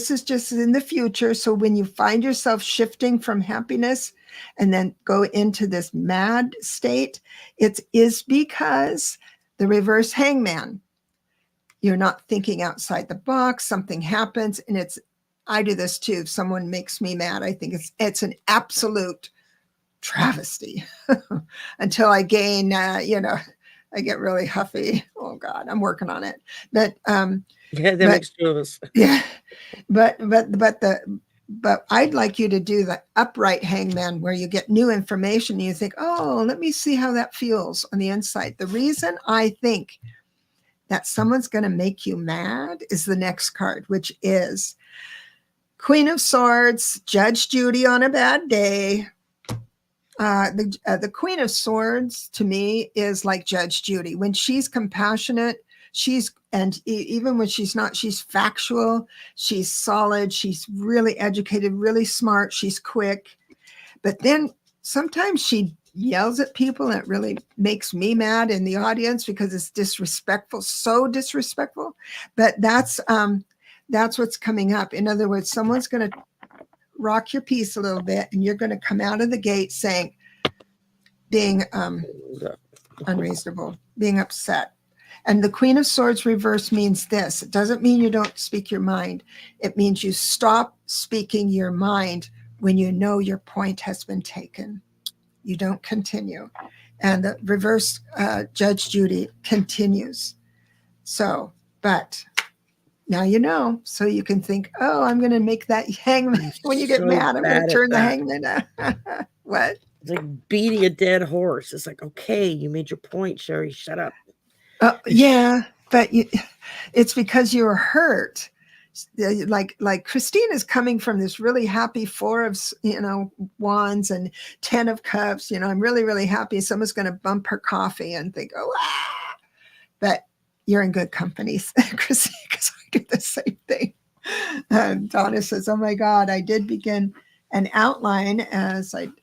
is just in the future. So when you find yourself shifting from happiness and then go into this mad state, it is because the reverse hangman, you're not thinking outside the box, something happens, and I do this too. If someone makes me mad, I think it's an absolute travesty until I gain, I get really huffy. Oh God, I'm working on it. But Yeah, that makes two of us. yeah, but I'd like you to do the upright hangman, where you get new information and you think, oh, let me see how that feels on the inside. The reason I think that someone's going to make you mad is the next card, which is Queen of Swords, Judge Judy on a bad day. The Queen of Swords to me is like Judge Judy. When she's compassionate, even when she's not, she's factual, she's solid, she's really educated, really smart, she's quick. But then sometimes she yells at people, and it really makes me mad in the audience because it's disrespectful, so disrespectful. But that's what's coming up. In other words, someone's going to rock your piece a little bit, and you're going to come out of the gate being unreasonable, being upset. And the Queen of Swords reverse means this. It doesn't mean you don't speak your mind. It means you stop speaking your mind when you know your point has been taken. You don't continue. And the reverse Judge Judy continues. So, but now you know, so you can think, oh, I'm going to make that hangman. When you get mad, I'm going to turn the hangman. What? It's like beating a dead horse. It's like, okay, you made your point, Shari. Shut up. Yeah, but it's because you were hurt. Like Christine is coming from this really happy Four of Wands and 10 of Cups. I'm really, really happy. Someone's going to bump her coffee and think, oh, ah. But you're in good company, Christine, because I do the same thing. And Donna says, oh my God, I did begin an outline as your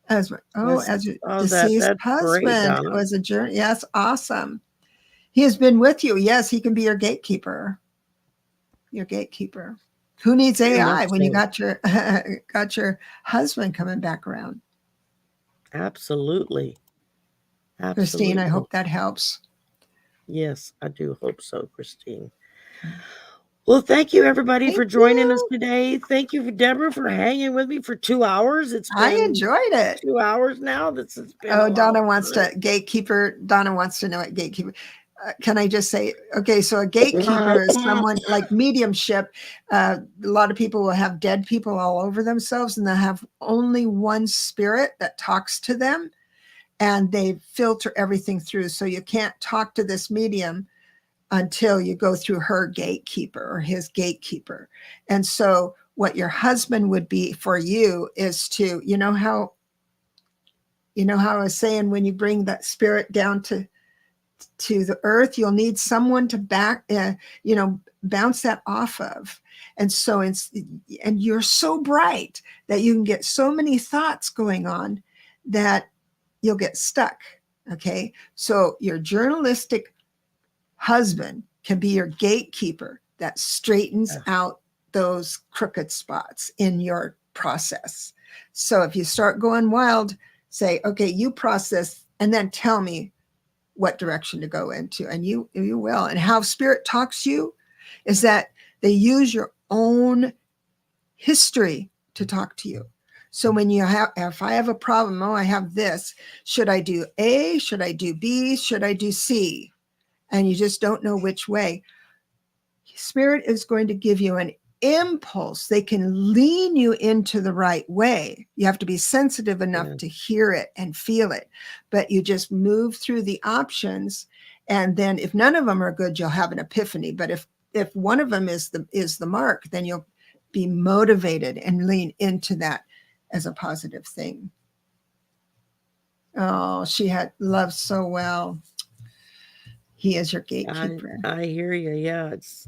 deceased husband was a journey. Yes, awesome. He has been with you. Yes, he can be your gatekeeper. Your gatekeeper. Who needs AI when you got your husband coming back around? Absolutely. Christine, I hope that helps. Yes, I do hope so, Christine. Well, thank you, everybody, for joining us today. Thank you, Debra, for hanging with me for 2 hours. I enjoyed it. 2 hours now. This has been. Donna wants to gatekeeper. Donna wants to know what gatekeeper. Can I just say, okay, so a gatekeeper is someone like mediumship. A lot of people will have dead people all over themselves, and they'll have only one spirit that talks to them, and they filter everything through. So you can't talk to this medium until you go through her gatekeeper or his gatekeeper. And so what your husband would be for you is to, you know how I was saying, when you bring that spirit down to to the earth, you'll need someone to bounce that off of. And so and you're so bright that you can get so many thoughts going on that you'll get stuck. Okay. So your journalistic husband can be your gatekeeper that straightens out those crooked spots in your process. So if you start going wild, say, okay, you process and then tell me what direction to go into, and you will. And how spirit talks to you is that they use your own history to talk to you. So when if I have a problem, I have this, should I do A? Should I do B? Should I do C? And you just don't know which way. Spirit is going to give you an impulse. They can lean you into the right way. You have to be sensitive enough to hear it and feel it, but you just move through the options. And then if none of them are good, you'll have an epiphany. But if one of them is the mark, then you'll be motivated and lean into that as a positive thing. Oh, she had loved so well. He is your gatekeeper. I hear you. Yeah, it's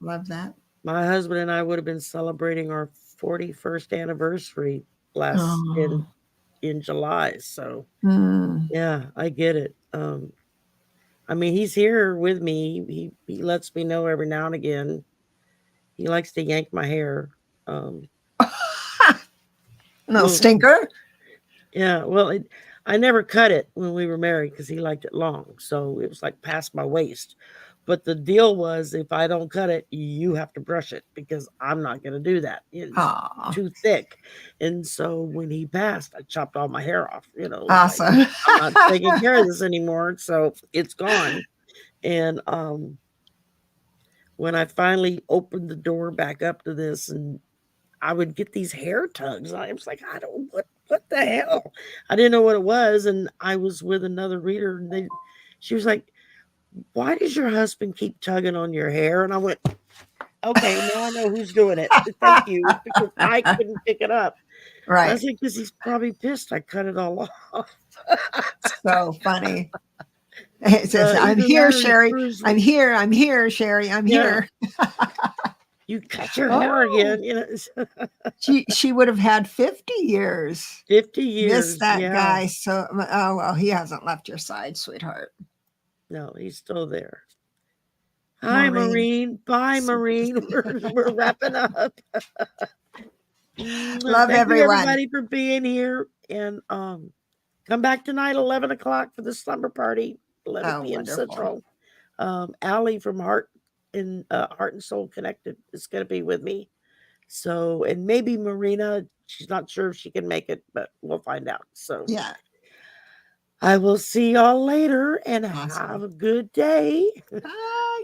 love that. My husband and I would have been celebrating our 41st anniversary in July. So yeah, I get it. I mean, he's here with me. He lets me know every now and again. He likes to yank my hair. No stinker. Yeah, well, I never cut it when we were married because he liked it long. So it was like past my waist. But the deal was, if I don't cut it, you have to brush it because I'm not going to do that. It's too thick. And so when he passed, I chopped all my hair off. Awesome. Like, I'm not taking care of this anymore. So it's gone. And when I finally opened the door back up to this, and I would get these hair tugs, I was like, what the hell? I didn't know what it was. And I was with another reader, and she was like, why does your husband keep tugging on your hair? And I went, okay, now I know who's doing it. Thank you, because I couldn't pick it up. Right. I think because he's probably pissed I cut it all off. So funny. It says, I'm here, Shari. I'm here, Shari. I'm here. You cut your hair again. She would have had 50 years. 50 years. Miss that guy. So, well, he hasn't left your side, sweetheart. No, he's still there. Hi, Maureen. Bye, Maureen. We're wrapping up. Love Thank everyone. you, everybody, for being here. And come back tonight, 11 o'clock for the slumber party, 11 p.m. Central. Allie from Heart and Soul Connected is going to be with me. So, and maybe Marina, she's not sure if she can make it, but we'll find out. So, yeah. I will see y'all later and have a good day. Bye.